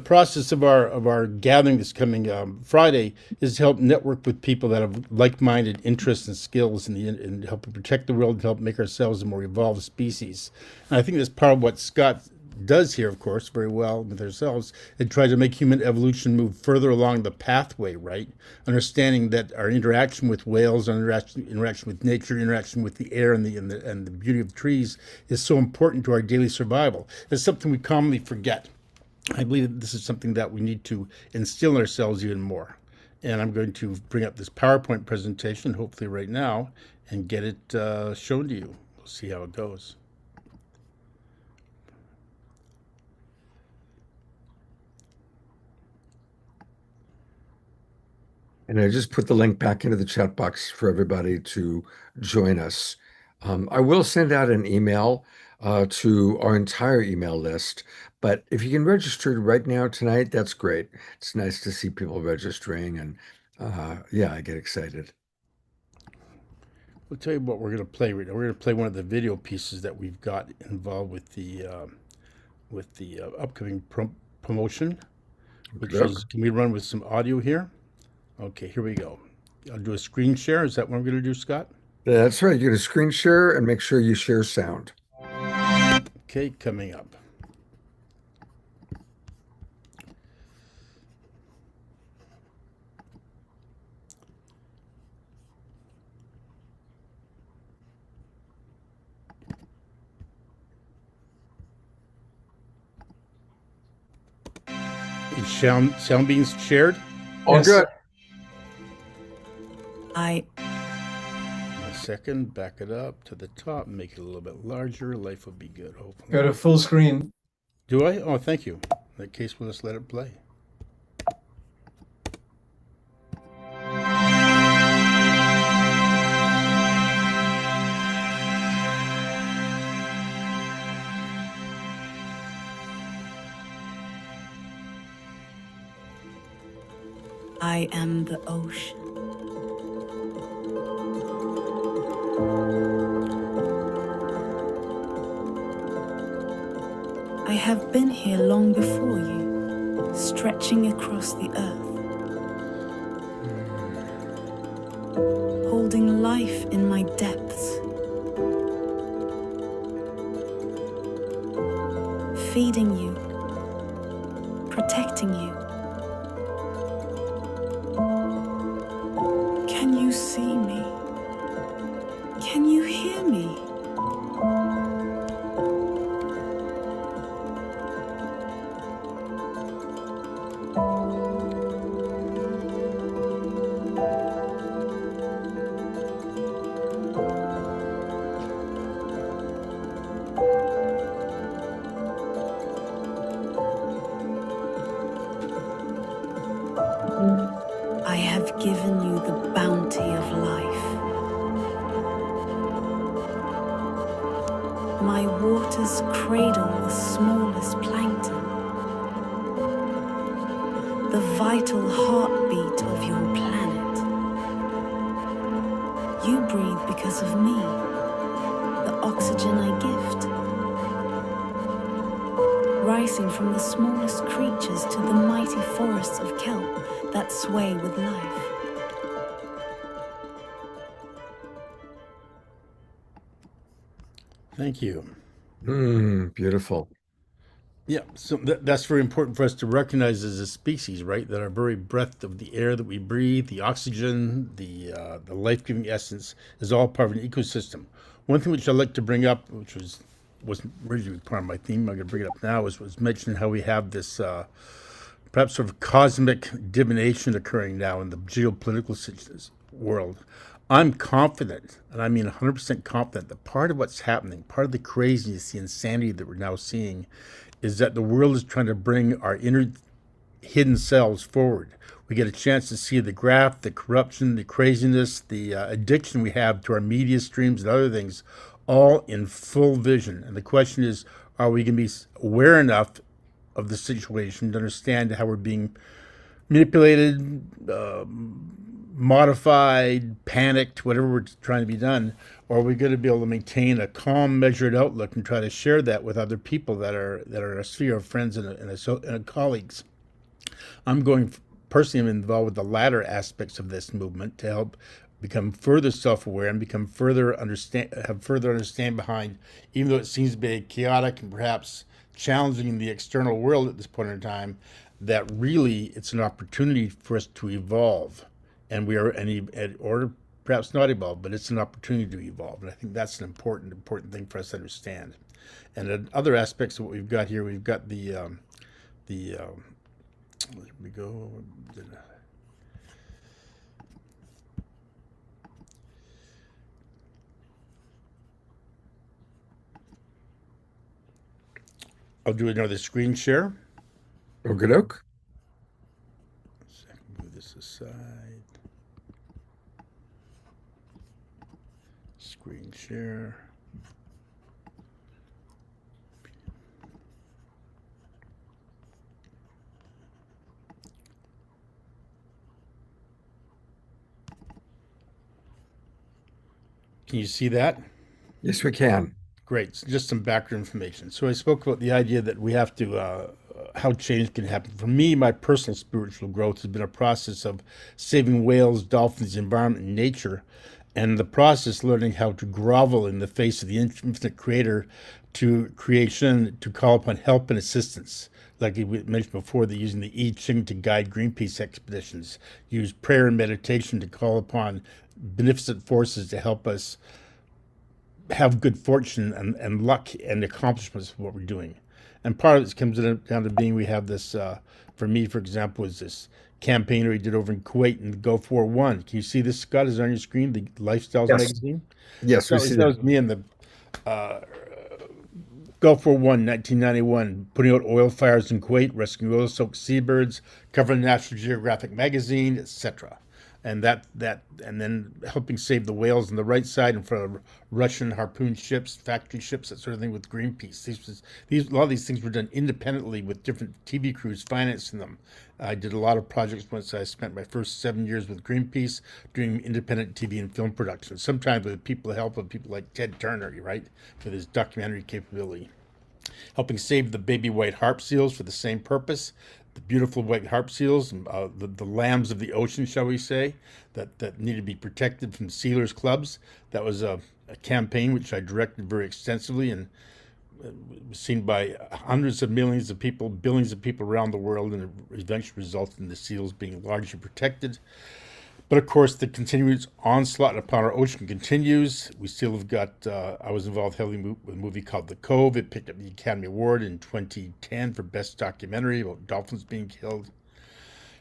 process of our gathering this coming Friday is to help network with people that have like-minded interests and skills in helping protect the world, to help make ourselves a more evolved species. And I think that's part of what Scott does here, of course, very well with ourselves, and try to make human evolution move further along the pathway, right? Understanding that our interaction with whales, our interaction with nature, interaction with the air and the beauty of trees is so important to our daily survival. It's something we commonly forget. I believe that this is something that we need to instill in ourselves even more. And I'm going to bring up this PowerPoint presentation, hopefully right now, and get it shown to you. We'll see how it goes. And I just put the link back into the chat box for everybody to join us. I will send out an email to our entire email list, but if you can register right now tonight, that's great. It's nice to see people registering, and yeah, I get excited. We'll tell you what we're going to play right now. We're going to play one of the video pieces that we've got involved with the upcoming promotion, which is, can we run with some audio here? Okay, here we go. I'll do a screen share. Is that what we're going to do, Scott? That's right. You're going to screen share and make sure you share sound. Okay, coming up. Is sound being shared? All Yes. good. A second, back it up to the top, make it a little bit larger. Life will be good, hopefully. Go to full screen. Do I? Oh, thank you. In that case, we'll just let it play. I am the ocean. I have been here long before you, stretching across the earth, holding life in my depths, feeding you, protecting you. Can you see me? Can you hear me? given you the bounty of life. My waters cradle the smallest plankton, the vital heartbeat of your planet. You breathe because of me, the oxygen I gift. Rising from the smallest creatures to the mighty forests of kelp that sway with life. Thank you. Beautiful. Yeah, so that's very important for us to recognize as a species, right? That our very breath of the air that we breathe, the oxygen, the life-giving essence, is all part of an ecosystem. One thing which I'd like to bring up, which wasn't originally part of my theme, I'm going to bring it up now, was mentioning how we have this perhaps sort of cosmic divination occurring now in the geopolitical world. I'm confident, and I mean 100% confident, that part of what's happening, part of the craziness, the insanity that we're now seeing, is that the world is trying to bring our inner hidden selves forward. We get a chance to see the graft, the corruption, the craziness, the addiction we have to our media streams and other things, all in full vision. And the question is, are we going to be aware enough of the situation to understand how we're being manipulated, modified, panicked, whatever we're trying to be done, or are we going to be able to maintain a calm, measured outlook and try to share that with other people that are in a sphere of friends and colleagues? I'm personally, I'm involved with the latter aspects of this movement to help become further self-aware and become have further understand behind, even though it seems to be chaotic and perhaps challenging in the external world at this point in time, that really it's an opportunity for us to evolve. And we are, or perhaps not evolve, but it's an opportunity to evolve. And I think that's an important thing for us to understand. And other aspects of what we've got here, we've got there we go. I'll do another screen share. Okey-doke. Move this aside. Screen share. Can you see that? Yes, we can. Great. So just some background information. So I spoke about the idea that we have to, how change can happen. For me, my personal spiritual growth has been a process of saving whales, dolphins, the environment, and nature, and the process learning how to grovel in the face of the infinite creator to creation, to call upon help and assistance. Like we mentioned before, they're using the I Ching to guide Greenpeace expeditions, use prayer and meditation to call upon beneficent forces to help us have good fortune and luck and accomplishments of what we're doing. And part of it comes down to being, we have this, for me, for example, is this campaign we did over in Kuwait in the Gulf War I. Can you see this, Scott? Is it on your screen, the Lifestyles magazine? Yes, we see that. That was me in the Gulf War I, 1991, putting out oil fires in Kuwait, rescuing oil-soaked seabirds, covering National Geographic magazine, etc. And and then helping save the whales on the right side in front of Russian harpoon ships, factory ships, that sort of thing with Greenpeace. A lot of these things were done independently with different TV crews financing them. I did a lot of projects once I spent my first 7 years with Greenpeace doing independent TV and film production, sometimes with the help of people like Ted Turner, right, with his documentary capability. Helping save the baby white harp seals for the same purpose. The beautiful white harp seals, the lambs of the ocean, shall we say, that need to be protected from sealers' clubs. That was a campaign which I directed very extensively and was seen by hundreds of millions of people, billions of people around the world, and it eventually resulted in the seals being largely protected. But of course, the continuous onslaught upon our ocean continues. We still have got, I was involved heavily with a movie called The Cove. It picked up the Academy Award in 2010 for Best Documentary about dolphins being killed.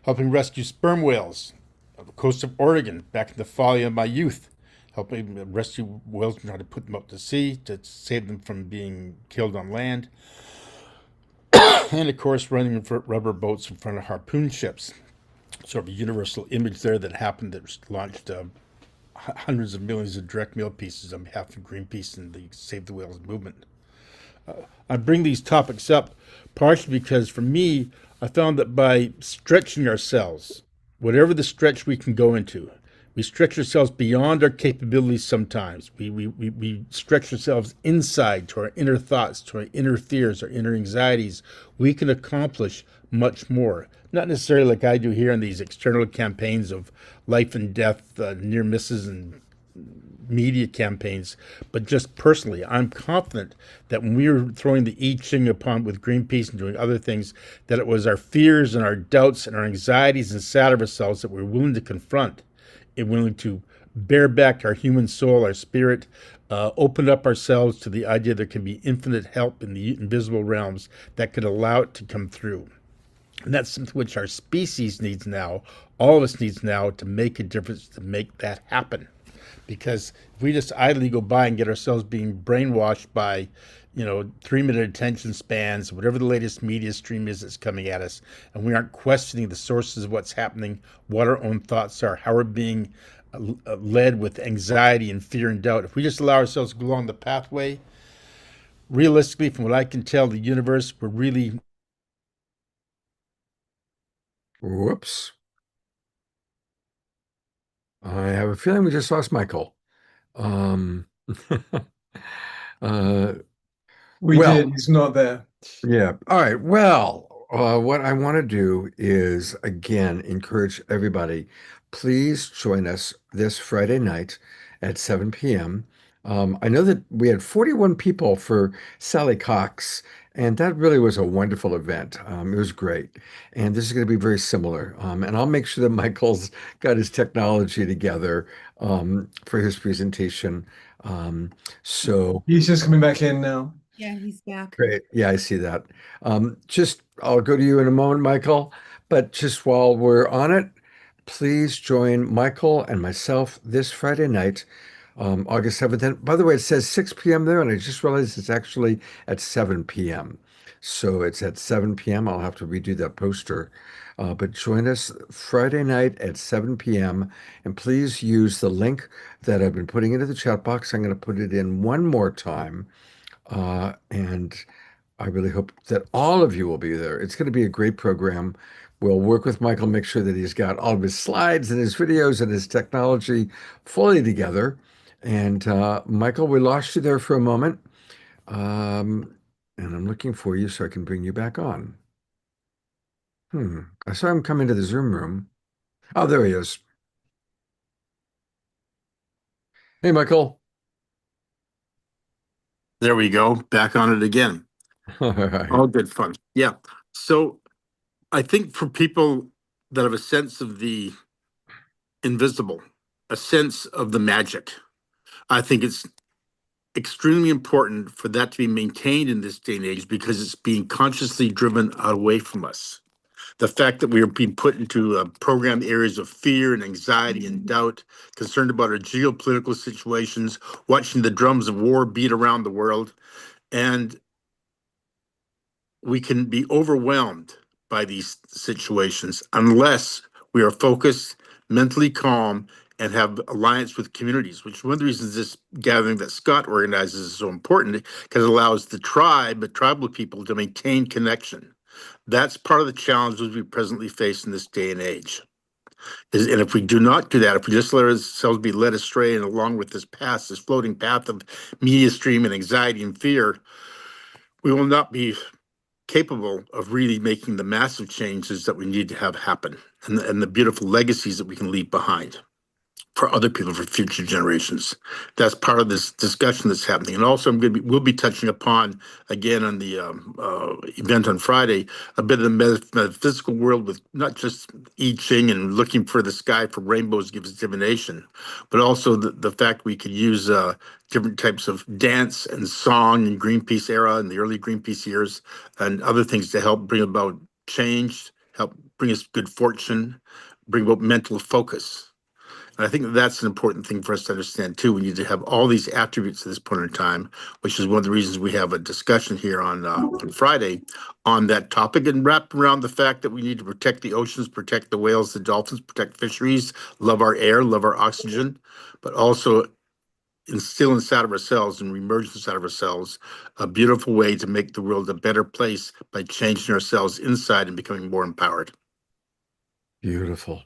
Helping rescue sperm whales on the coast of Oregon back in the folly of my youth. Helping rescue whales and try to put them out to sea to save them from being killed on land. And of course, running rubber boats in front of harpoon ships. sort of a universal image there that happened that launched hundreds of millions of direct mail pieces on behalf of Greenpeace and the Save the Whales movement. I bring these topics up partially because for me, I found that by stretching ourselves, whatever the stretch we can go into, we stretch ourselves beyond our capabilities sometimes. We stretch ourselves inside to our inner thoughts, to our inner fears, our inner anxieties. We can accomplish much more. Not necessarily like I do here in these external campaigns of life and death, near misses and media campaigns, but just personally, I'm confident that when we were throwing the I Ching upon with Greenpeace and doing other things, that it was our fears and our doubts and our anxieties inside of ourselves that we're willing to confront and willing to bear back our human soul, our spirit, open up ourselves to the idea there can be infinite help in the invisible realms that could allow it to come through. And that's something which our species needs now, all of us needs now, to make a difference, to make that happen. Because if we just idly go by and get ourselves being brainwashed by, 3-minute attention spans, whatever the latest media stream is that's coming at us, and we aren't questioning the sources of what's happening, what our own thoughts are, how we're being led with anxiety and fear and doubt, if we just allow ourselves to go along the pathway, realistically, from what I can tell, the universe, we're really... Whoops. I have a feeling we just lost Michael. We well, did. He's not there. Yeah. All right. Well, what I want to do is, again, encourage everybody, please join us this Friday night at 7 p.m. I know that we had 41 people for Sally Cox, and that really was a wonderful event. It was great. And this is going to be very similar. And I'll make sure that Michael's got his technology together for his presentation. So He's just coming back in now. Yeah, he's back. great. Yeah, I see that. I'll go to you in a moment, Michael. But just while we're on it, please join Michael and myself this Friday night, August 7th. And by the way, it says 6 p.m. there, and I just realized it's actually at 7 p.m. So it's at 7 p.m. I'll have to redo that poster. But join us Friday night at 7 p.m. And please use the link that I've been putting into the chat box. I'm going to put it in one more time. And I really hope that all of you will be there. It's going to be a great program. We'll work with Michael, make sure that he's got all of his slides and his videos and his technology fully together. And Michael, we lost you there for a moment. And I'm looking for you so I can bring you back on. I saw him come into the Zoom room. Oh, there he is. Hey, Michael. There we go. Back on it again. All right. All good fun. Yeah. So I think for people that have a sense of the invisible, a sense of the magic, I think it's extremely important for that to be maintained in this day and age because it's being consciously driven away from us. The fact that we are being put into programmed areas of fear and anxiety and doubt, concerned about our geopolitical situations, watching the drums of war beat around the world, and we can be overwhelmed by these situations unless we are focused, mentally calm, and have alliance with communities, which one of the reasons this gathering that Scott organizes is so important because it allows the tribal people to maintain connection. That's part of the challenges we presently face in this day and age. And if we do not do that, if we just let ourselves be led astray and along with this path, this floating path of media stream and anxiety and fear, we will not be capable of really making the massive changes that we need to have happen and the beautiful legacies that we can leave behind for other people, for future generations. That's part of this discussion that's happening. And also we'll be touching upon, again, on the event on Friday, a bit of the metaphysical world with not just I Ching and looking for the sky for rainbows gives divination, but also the fact we could use different types of dance and song in Greenpeace era and the early Greenpeace years and other things to help bring about change, help bring us good fortune, bring about mental focus. And I think that's an important thing for us to understand too. We need to have all these attributes at this point in time, which is one of the reasons we have a discussion here on Friday on that topic, and wrap around the fact that we need to protect the oceans, protect the whales, the dolphins, protect fisheries, love our air, love our oxygen, but also instill inside of ourselves and emerge inside of ourselves a beautiful way to make the world a better place by changing ourselves inside and becoming more empowered. Beautiful.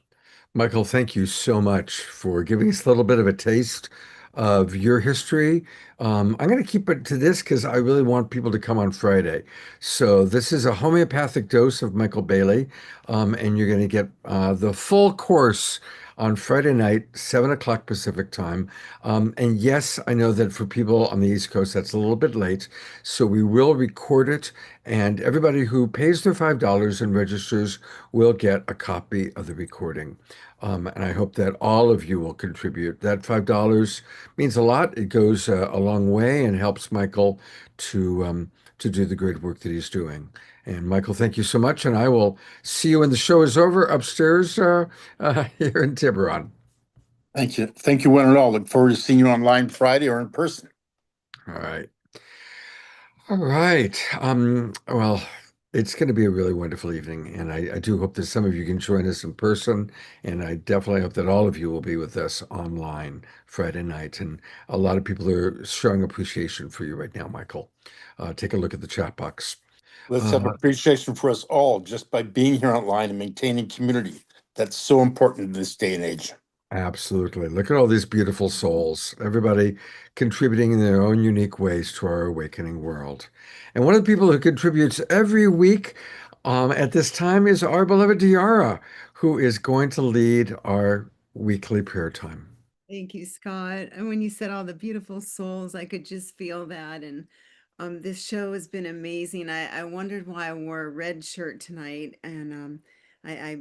Michael, thank you so much for giving us a little bit of a taste of your history. I'm going to keep it to this because I really want people to come on Friday. So this is a homeopathic dose of Michael Bailey, and you're going to get the full course on Friday night, 7 o'clock Pacific time. And yes, I know that for people on the East Coast, that's a little bit late. So we will record it, and everybody who pays their $5 and registers will get a copy of the recording. And I hope that all of you will contribute. That $5 means a lot. It goes a long way and helps Michael to do the great work that he's doing. And Michael, thank you so much. And I will see you when the show is over upstairs here in Tiburon. Thank you. Thank you, one and all. Look forward to seeing you online Friday or in person. All right. All right. Well, it's going to be a really wonderful evening, and I do hope that some of you can join us in person, and I definitely hope that all of you will be with us online Friday night. And a lot of people are showing appreciation for you right now, Michael. Take a look at the chat box. Let's have appreciation for us all just by being here online and maintaining community. That's so important in this day and age. Absolutely. Look at all these beautiful souls, everybody contributing in their own unique ways to our awakening world. And one of the people who contributes every week at this time is our beloved Diara, who is going to lead our weekly prayer time. Thank you, Scott. And when you said all the beautiful souls, I could just feel that. And this show has been amazing. I wondered why I wore a red shirt tonight. And I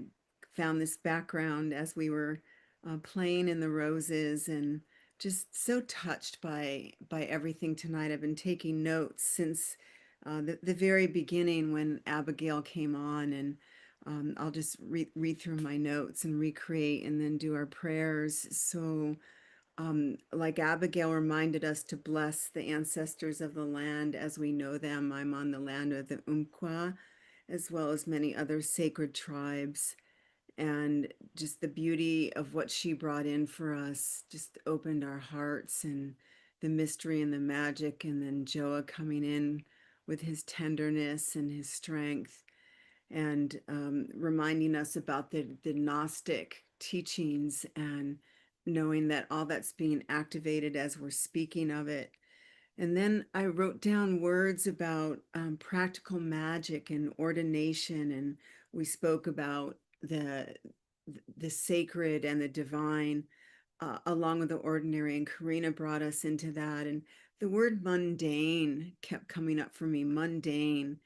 found this background as we were playing in the roses, and just so touched by everything tonight. I've been taking notes since the very beginning when Abigail came on, and I'll just read through my notes and recreate and then do our prayers. So like Abigail reminded us to bless the ancestors of the land as we know them. I'm on the land of the Umpqua, as well as many other sacred tribes. And just the beauty of what she brought in for us just opened our hearts, and the mystery and the magic. And then Joa coming in with his tenderness and his strength, and reminding us about the Gnostic teachings, and knowing that all that's being activated as we're speaking of it. And then I wrote down words about practical magic and ordination, and we spoke about the sacred and the divine along with the ordinary, and Karina brought us into that. And the word mundane kept coming up for me. Mundane,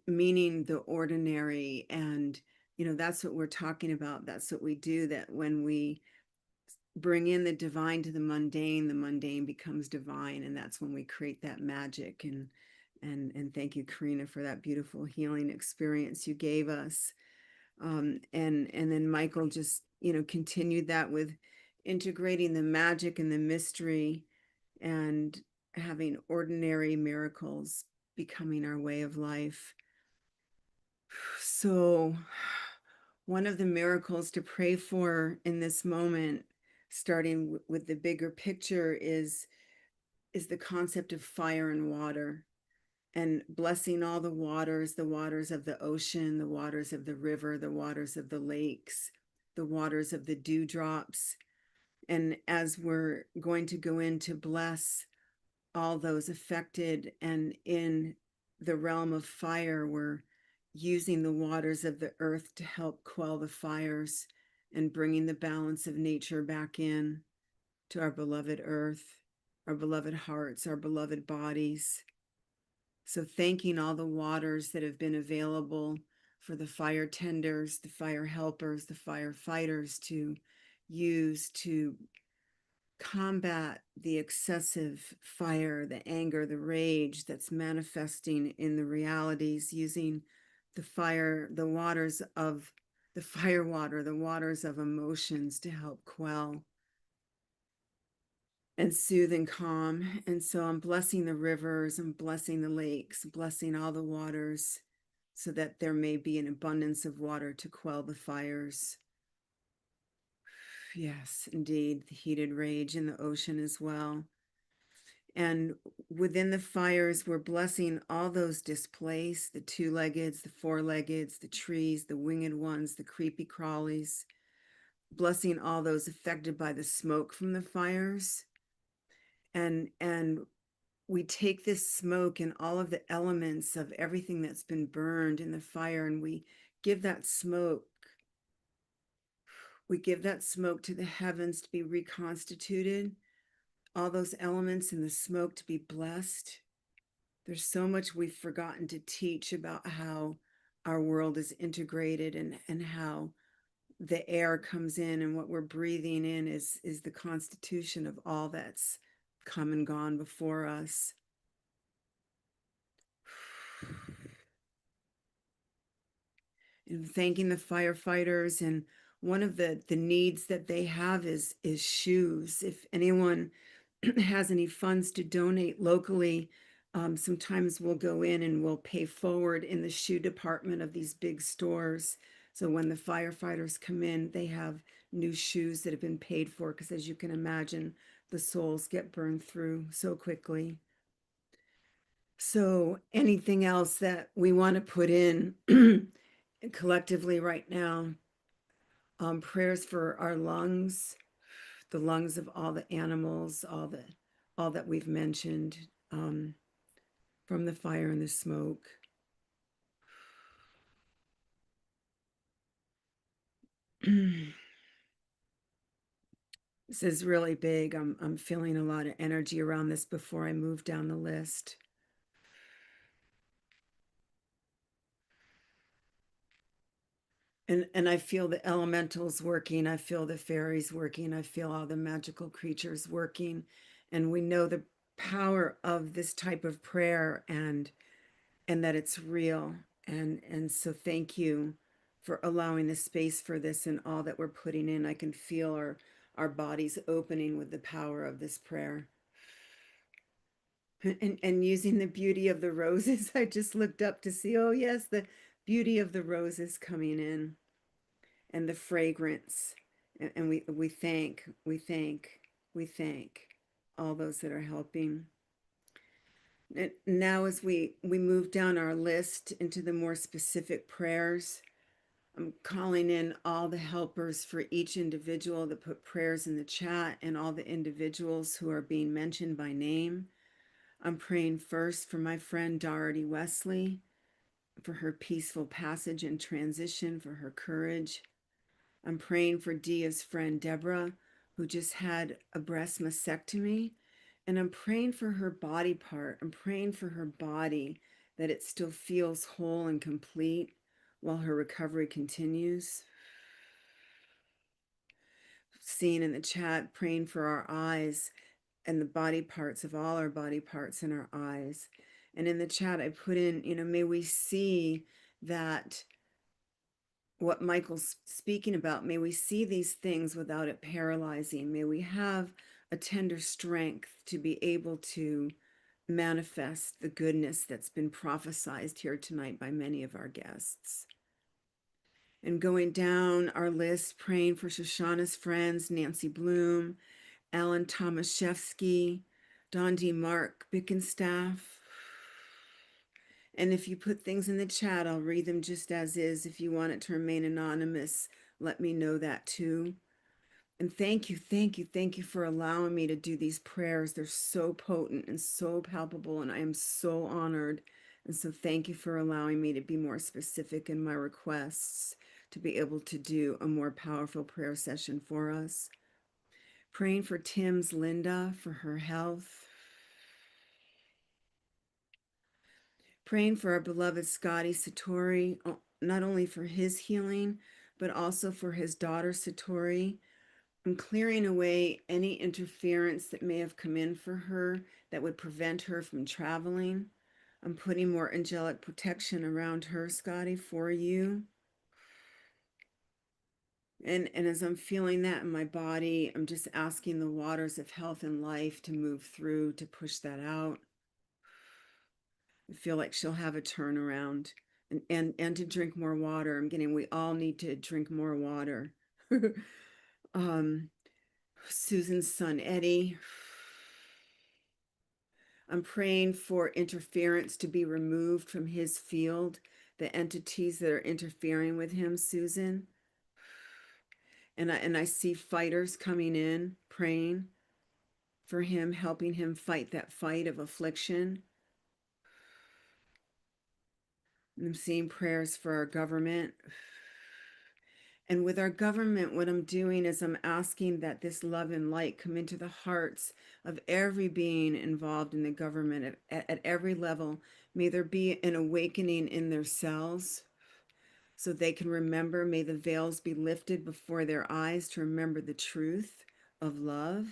meaning the ordinary. And that's what we're talking about. That's what we do, that when we bring in the divine to the mundane becomes divine, and that's when we create that magic. And thank you, Karina, for that beautiful healing experience you gave us. And then Michael just continued that with integrating the magic and the mystery, and having ordinary miracles becoming our way of life. So one of the miracles to pray for in this moment, starting with the bigger picture, is the concept of fire and water, and blessing all the waters of the ocean, the waters of the river, the waters of the lakes, the waters of the dewdrops. And as we're going to go in to bless all those affected, and in the realm of fire, we're using the waters of the earth to help quell the fires, and bringing the balance of nature back in to our beloved earth, our beloved hearts, our beloved bodies. So thanking all the waters that have been available for the fire tenders, the fire helpers, the firefighters to use to combat the excessive fire, the anger, the rage that's manifesting in the realities, using the fire, the waters of the fire water, the waters of emotions to help quell and soothe and calm. And so I'm blessing the rivers, I'm blessing the lakes, blessing all the waters, so that there may be an abundance of water to quell the fires. Yes, indeed, the heated rage in the ocean as well. And within the fires, we're blessing all those displaced, the two-leggeds, the four-leggeds, the trees, the winged ones, the creepy crawlies, blessing all those affected by the smoke from the fires. And we take this smoke and all of the elements of everything that's been burned in the fire, and we give that smoke to the heavens to be reconstituted, all those elements in the smoke to be blessed. There's so much we've forgotten to teach about how our world is integrated, and how the air comes in, and what we're breathing in is the constitution of all that's come and gone before us. And thanking the firefighters, and one of the needs that they have is shoes. If anyone has any funds to donate locally, sometimes we'll go in and we'll pay forward in the shoe department of these big stores. So when the firefighters come in, they have new shoes that have been paid for, because as you can imagine, the soles get burned through so quickly. So anything else that we want to put in collectively right now, prayers for our lungs, the lungs of all the animals, all that we've mentioned, from the fire and the smoke. This is really big. I'm feeling a lot of energy around this before I move down the list. And I feel the elementals working. I feel the fairies working. I feel all the magical creatures working. And we know the power of this type of prayer, and that it's real. And so thank you for allowing the space for this and all that we're putting in. I can feel our bodies opening with the power of this prayer. And using the beauty of the roses, I just looked up to see, oh yes, the beauty of the roses coming in, and the fragrance. And we thank all those that are helping. And now as we move down our list into the more specific prayers, I'm calling in all the helpers for each individual that put prayers in the chat, and all the individuals who are being mentioned by name. I'm praying first for my friend Doherty Wesley, for her peaceful passage and transition, for her courage. I'm praying for Dia's friend Deborah, who just had a breast mastectomy. And I'm praying for her body part. I'm praying for her body, that it still feels whole and complete while her recovery continues. Seeing in the chat, praying for our eyes and the body parts of all our body parts in our eyes. And in the chat, I put in, may we see that what Michael's speaking about, may we see these things without it paralyzing. May we have a tender strength to be able to manifest the goodness that's been prophesied here tonight by many of our guests. And going down our list, praying for Shoshana's friends, Nancy Bloom, Alan Tomaszewski, Don D. Mark Bickenstaff. And if you put things in the chat, I'll read them just as is. If you want it to remain anonymous, let me know that too. And thank you for allowing me to do these prayers. They're so potent and so palpable, and I am so honored. And so thank you for allowing me to be more specific in my requests, to be able to do a more powerful prayer session for us. Praying for Tim's Linda, for her health. Praying for our beloved Scotty Satori, not only for his healing, but also for his daughter Satori. I'm clearing away any interference that may have come in for her that would prevent her from traveling. I'm putting more angelic protection around her, Scotty, for you. And as I'm feeling that in my body, I'm just asking the waters of health and life to move through, to push that out. I feel like she'll have a turnaround, and to drink more water. We all need to drink more water. Susan's son, Eddie. I'm praying for interference to be removed from his field, the entities that are interfering with him, Susan. And I see fighters coming in, praying for him, helping him fight that fight of affliction. I'm seeing prayers for our government. And with our government, what I'm doing is I'm asking that this love and light come into the hearts of every being involved in the government at every level. May there be an awakening in their cells so they can remember. May the veils be lifted before their eyes to remember the truth of love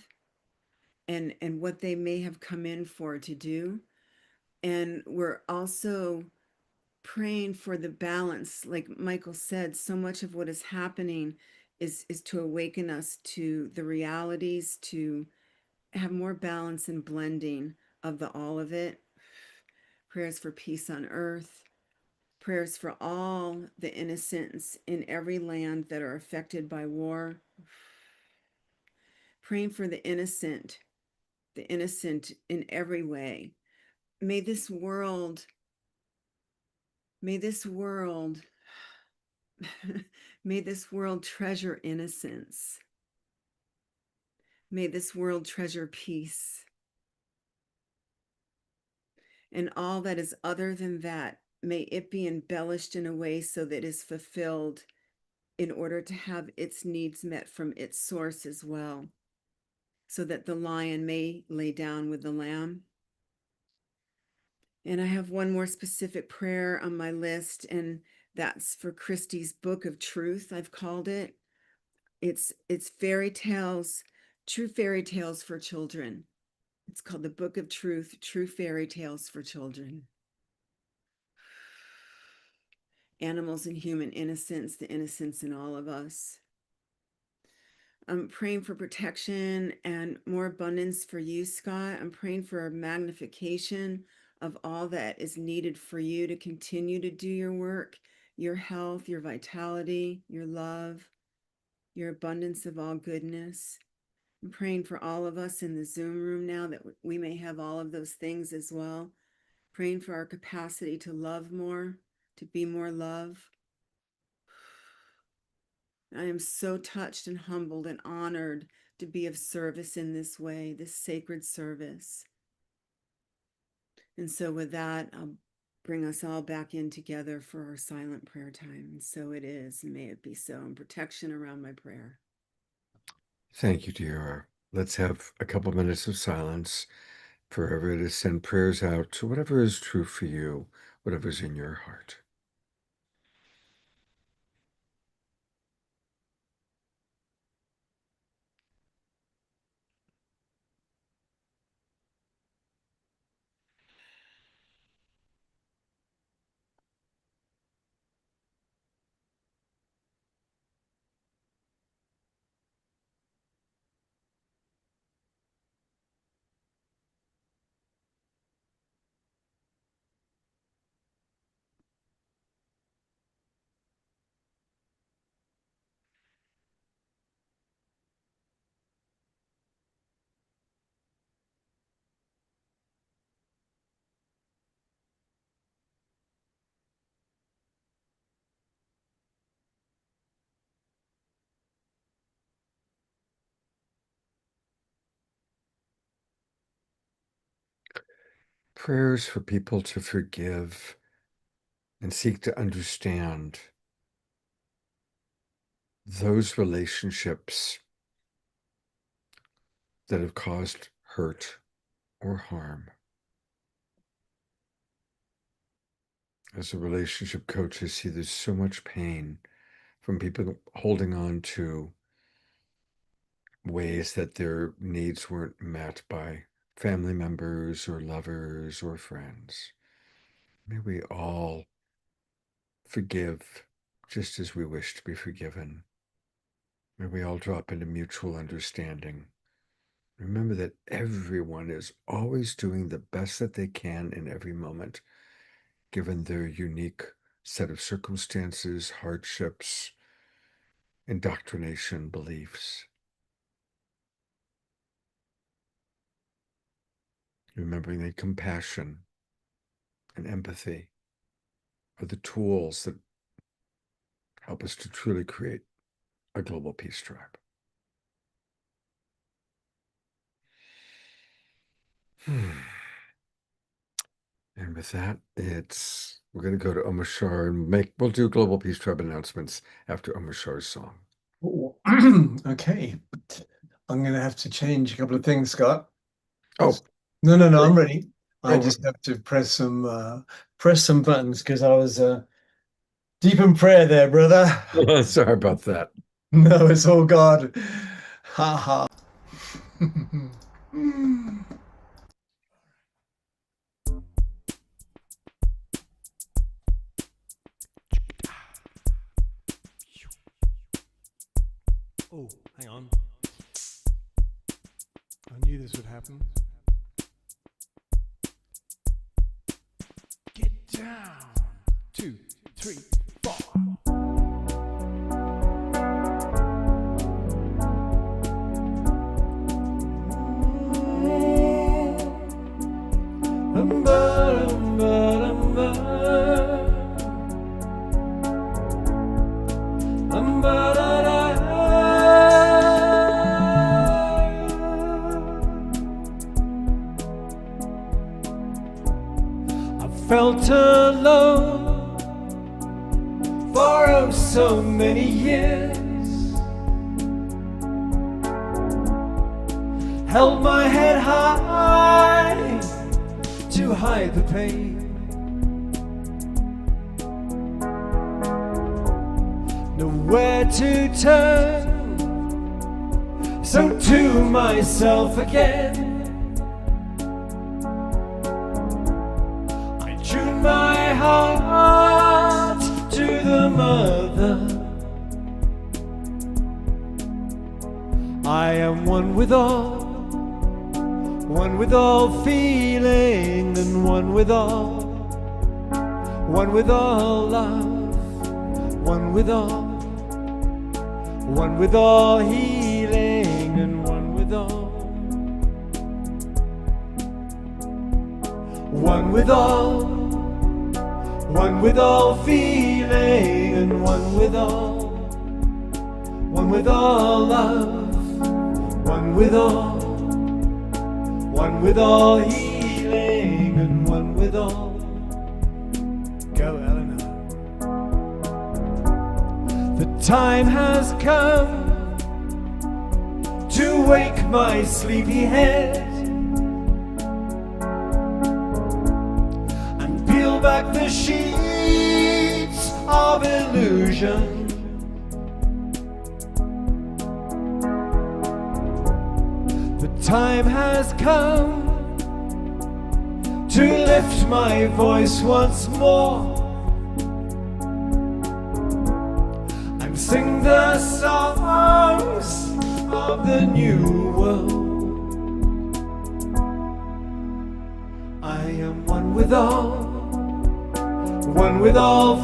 and what they may have come in for to do. And we're also praying for the balance. Like Michael said, so much of what is happening is to awaken us to the realities, to have more balance and blending of the all of it. Prayers for peace on earth, prayers for all the innocents in every land that are affected by war. Praying for the innocent in every way. May this world may this world treasure innocence. May this world treasure peace. And all that is other than that, may it be embellished in a way so that it is fulfilled in order to have its needs met from its source as well, so that the lion may lay down with the lamb. And I have one more specific prayer on my list, and that's for Christie's Book of Truth, I've called it. It's fairy tales, true fairy tales for children. It's called the Book of Truth, True Fairy Tales for Children. Animals and human innocence, the innocence in all of us. I'm praying for protection and more abundance for you, Scott. I'm praying for a magnification of all that is needed for you to continue to do your work, your health, your vitality, your love, your abundance of all goodness. I'm praying for all of us in the Zoom room now that we may have all of those things as well. Praying for our capacity to love more, to be more love. I am so touched and humbled and honored to be of service in this way, this sacred service. And so with that, I'll bring us all back in together for our silent prayer time. And so it is, and may it be so, and protection around my prayer. Thank you, dear. Let's have a couple minutes of silence for everybody to send prayers out to whatever is true for you, whatever's in your heart. Prayers for people to forgive and seek to understand those relationships that have caused hurt or harm. As a relationship coach, I see there's so much pain from people holding on to ways that their needs weren't met by family members or lovers or friends. May we all forgive just as we wish to be forgiven. May we all drop into mutual understanding. Remember that everyone is always doing the best that they can in every moment, given their unique set of circumstances, hardships, indoctrination, beliefs. Remembering that compassion and empathy are the tools that help us to truly create a global peace tribe. And with that, we're going to go to Omar Shar and we'll do Global Peace Tribe announcements after Omar Shar's song. Oh, okay. I'm going to have to change a couple of things, Scott. Oh, no, I'm ready. I Oh, just have to press some buttons because I was deep in prayer there, brother. sorry about that. No, it's all God. Ha ha. Oh, hang on. I knew this would happen. Get down. 2, 3, 4. I felt alone for oh so many years. Held my head high to hide the pain. Nowhere to turn, so to myself again. I tuned my heart to the mother. I am one with all feeling, and one with all love, one with all healing, and one with all feeling, and one with all love, one with all healing, and one with all. Go, Eleanor. The time has come to wake my sleepy head and peel back the sheets of illusion. The time has come to lift my voice once more and sing the songs of the new world. I am one with all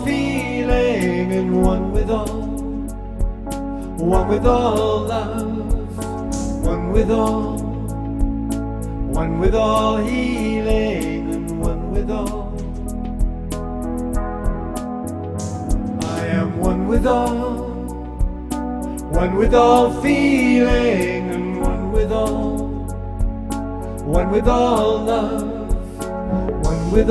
feeling, and one with all love, one with all healing, and one with all. I am one with all feeling, and one with all love, one with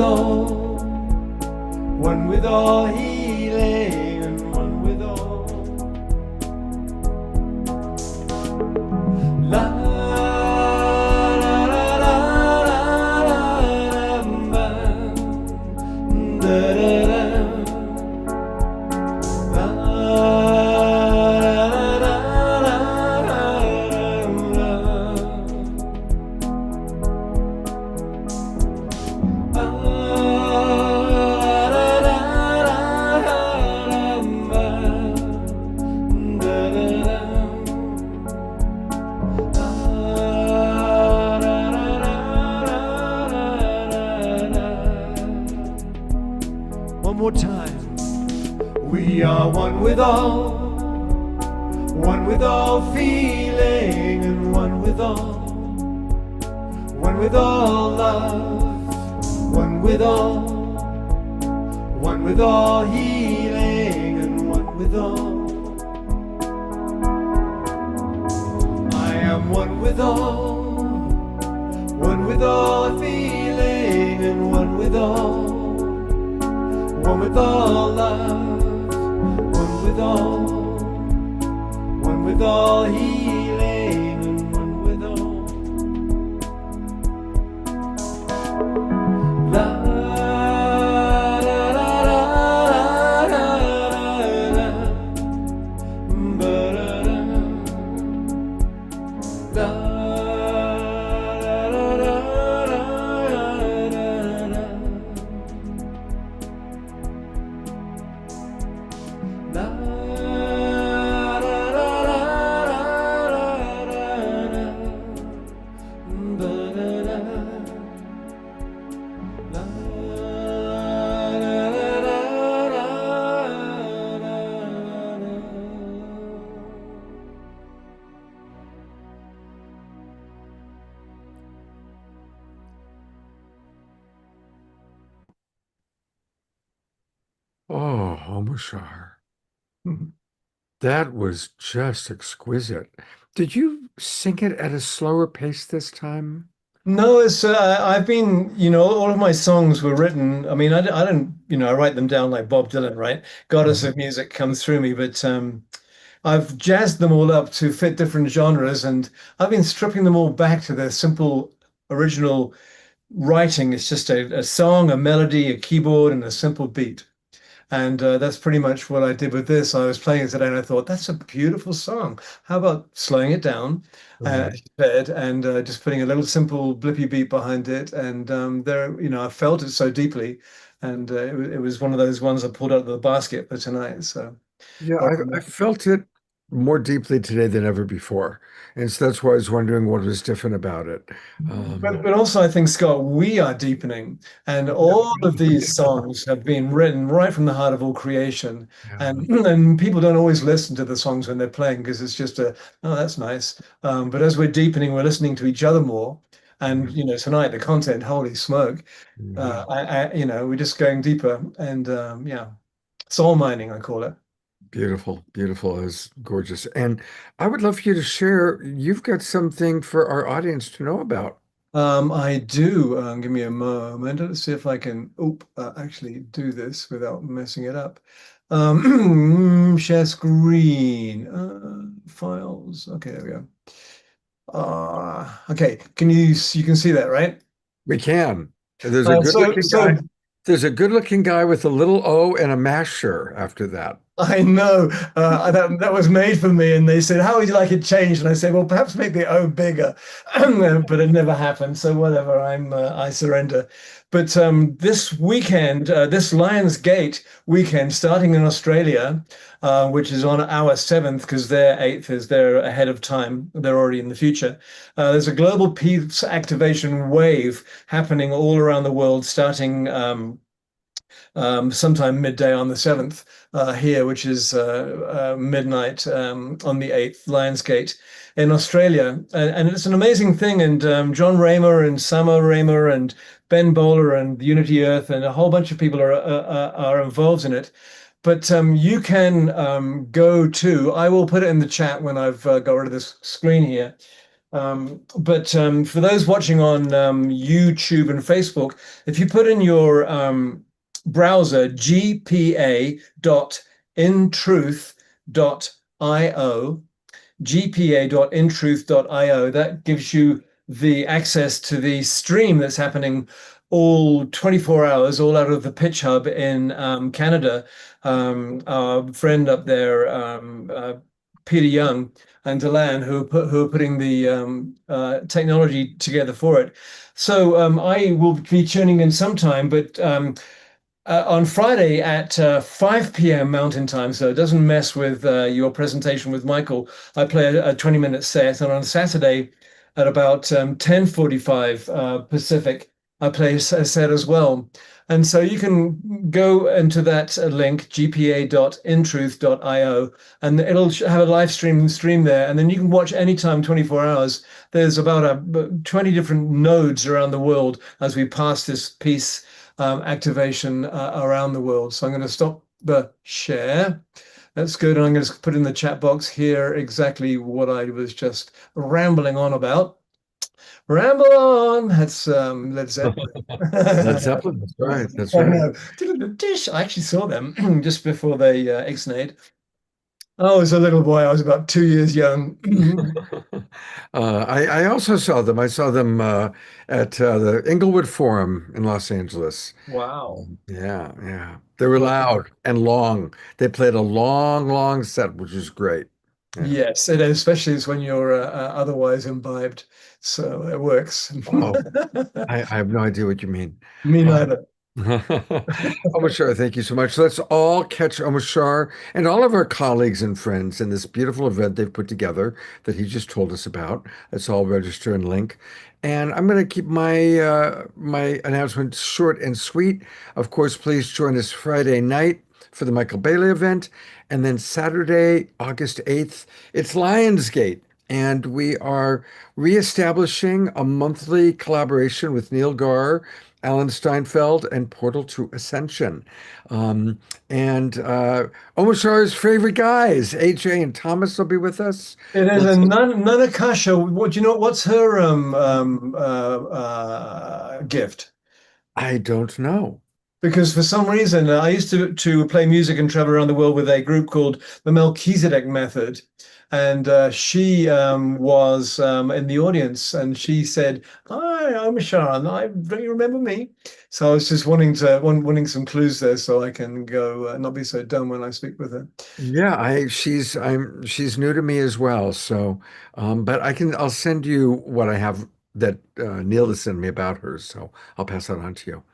all healing, and one with all. La la la la la la la da da da. La la la la la la. One more time. We are one with all feeling, and one with all love, one with all healing, and one with all. I am one with all feeling, and one with all love, one with all healing, and one with all. La la la la la la la Oh, Homoshar. That was just exquisite. Did you sing it at a slower pace this time? No, it's I've been, all of my songs were written. I mean, I don't, I write them down like Bob Dylan, right? Goddess of music comes through me, but I've jazzed them all up to fit different genres, and I've been stripping them all back to their simple original writing. It's just a song, a melody, a keyboard, and a simple beat. And that's pretty much what I did with this. I was playing it today and I thought, that's a beautiful song. How about slowing it down, as you said, and just putting a little simple blippy beat behind it. And there, I felt it so deeply. And it was one of those ones I pulled out of the basket for tonight. So Yeah, I felt it more deeply today than ever before. And so that's why I was wondering what was different about it. But also, I think, Scott, we are deepening, and all of these songs have been written right from the heart of all creation. And people don't always listen to the songs when they're playing because it's just oh, that's nice. But as we're deepening, we're listening to each other more. And tonight the content, holy smoke, we're just going deeper, and soul mining, I call it. Beautiful, beautiful. It was gorgeous. And I would love for you to share, you've got something for our audience to know about. I do. Give me a moment. Let's see if I can actually do this without messing it up. Share screen. Files. Okay, there we go. Okay, you can see that, right? We can. There's a good-looking guy. There's a good-looking guy with a little O and a masher after that. I know that was made for me, and they said, "How would you like it changed?" And I said, "Well, perhaps make the O bigger," but it never happened. So whatever, I surrender. But this weekend, this Lionsgate weekend, starting in Australia, which is on our 7th, because their 8th is they're ahead of time. They're already in the future. There's a global peace activation wave happening all around the world, starting sometime midday on the 7th here, which is midnight on the 8th, Lionsgate in Australia. And it's an amazing thing. And John Raymer and Summer Raymer and Ben Bowler and Unity Earth and a whole bunch of people are involved in it. But you can go to, I will put it in the chat when I've got rid of this screen here. But for those watching on YouTube and Facebook, if you put in your browser gpa.intruth.io, gpa.intruth.io, that gives you the access to the stream that's happening all 24 hours, all out of the Pitch Hub in Canada. Our friend up there, Peter Young and Delan, who are putting the technology together for it. So I will be tuning in sometime, but on Friday at 5 p.m. Mountain Time, so it doesn't mess with your presentation with Michael, I play a 20-minute set, and on Saturday at about 10:45 Pacific, I play a set as well. And so you can go into that link, gpa.intruth.io, and it'll have a live stream there. And then you can watch anytime, 24 hours. There's about 20 different nodes around the world as we pass this peace activation around the world. So I'm going to stop the share. That's good. And I'm going to put in the chat box here exactly what I was just rambling on about. Ramble on. That's Led Zeppelin. Led Zeppelin, that's right. That's right. I actually saw them just before they ixnayed. I was a little boy. I was about 2 years young. I also saw them. I saw them at the Inglewood Forum in Los Angeles. Wow. Yeah, yeah. They were loud and long. They played a long, long set, which is great. Yeah. Yes, it is, especially when you're otherwise imbibed. So it works. Oh, I have no idea what you mean. Me neither. Omar Shah, thank you so much. Let's all catch Omar Shah and all of our colleagues and friends in this beautiful event they've put together that he just told us about. Let's all register and link. And I'm going to keep my my announcement short and sweet. Of course, please join us Friday night for the Michael Bailey event. And then Saturday, August 8th, it's Lionsgate. And we are reestablishing a monthly collaboration with Neil Gaur, Alan Steinfeld, and Portal to Ascension. Omar Shah's favorite guys, AJ and Thomas, will be with us. It is a Nanakasha. What do you know? What's her gift? I don't know. Because for some reason, I used to play music and travel around the world with a group called the Melchizedek Method. And she was in the audience, and she said, "Hi, I'm Sharon. Don't you remember me?" So I was just wanting some clues there, so I can go not be so dumb when I speak with her. Yeah, she's new to me as well. So, but I'll send you what I have that Neil has sent me about her. So I'll pass that on to you.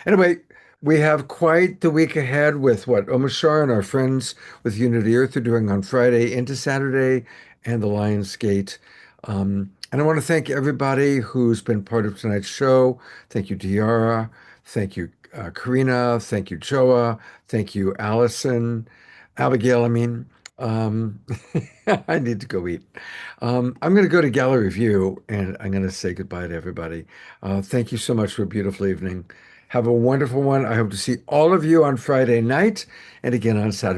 Anyway. We have quite the week ahead with what Omar Shah and our friends with Unity Earth are doing on Friday into Saturday and the Lionsgate. And I want to thank everybody who's been part of tonight's show. Thank you, Diara. Thank you, Karina. Thank you, Joa. Thank you, Allison. Abigail, I mean. I need to go eat. I'm going to go to Gallery View and I'm going to say goodbye to everybody. Thank you so much for a beautiful evening. Have a wonderful one. I hope to see all of you on Friday night and again on Saturday.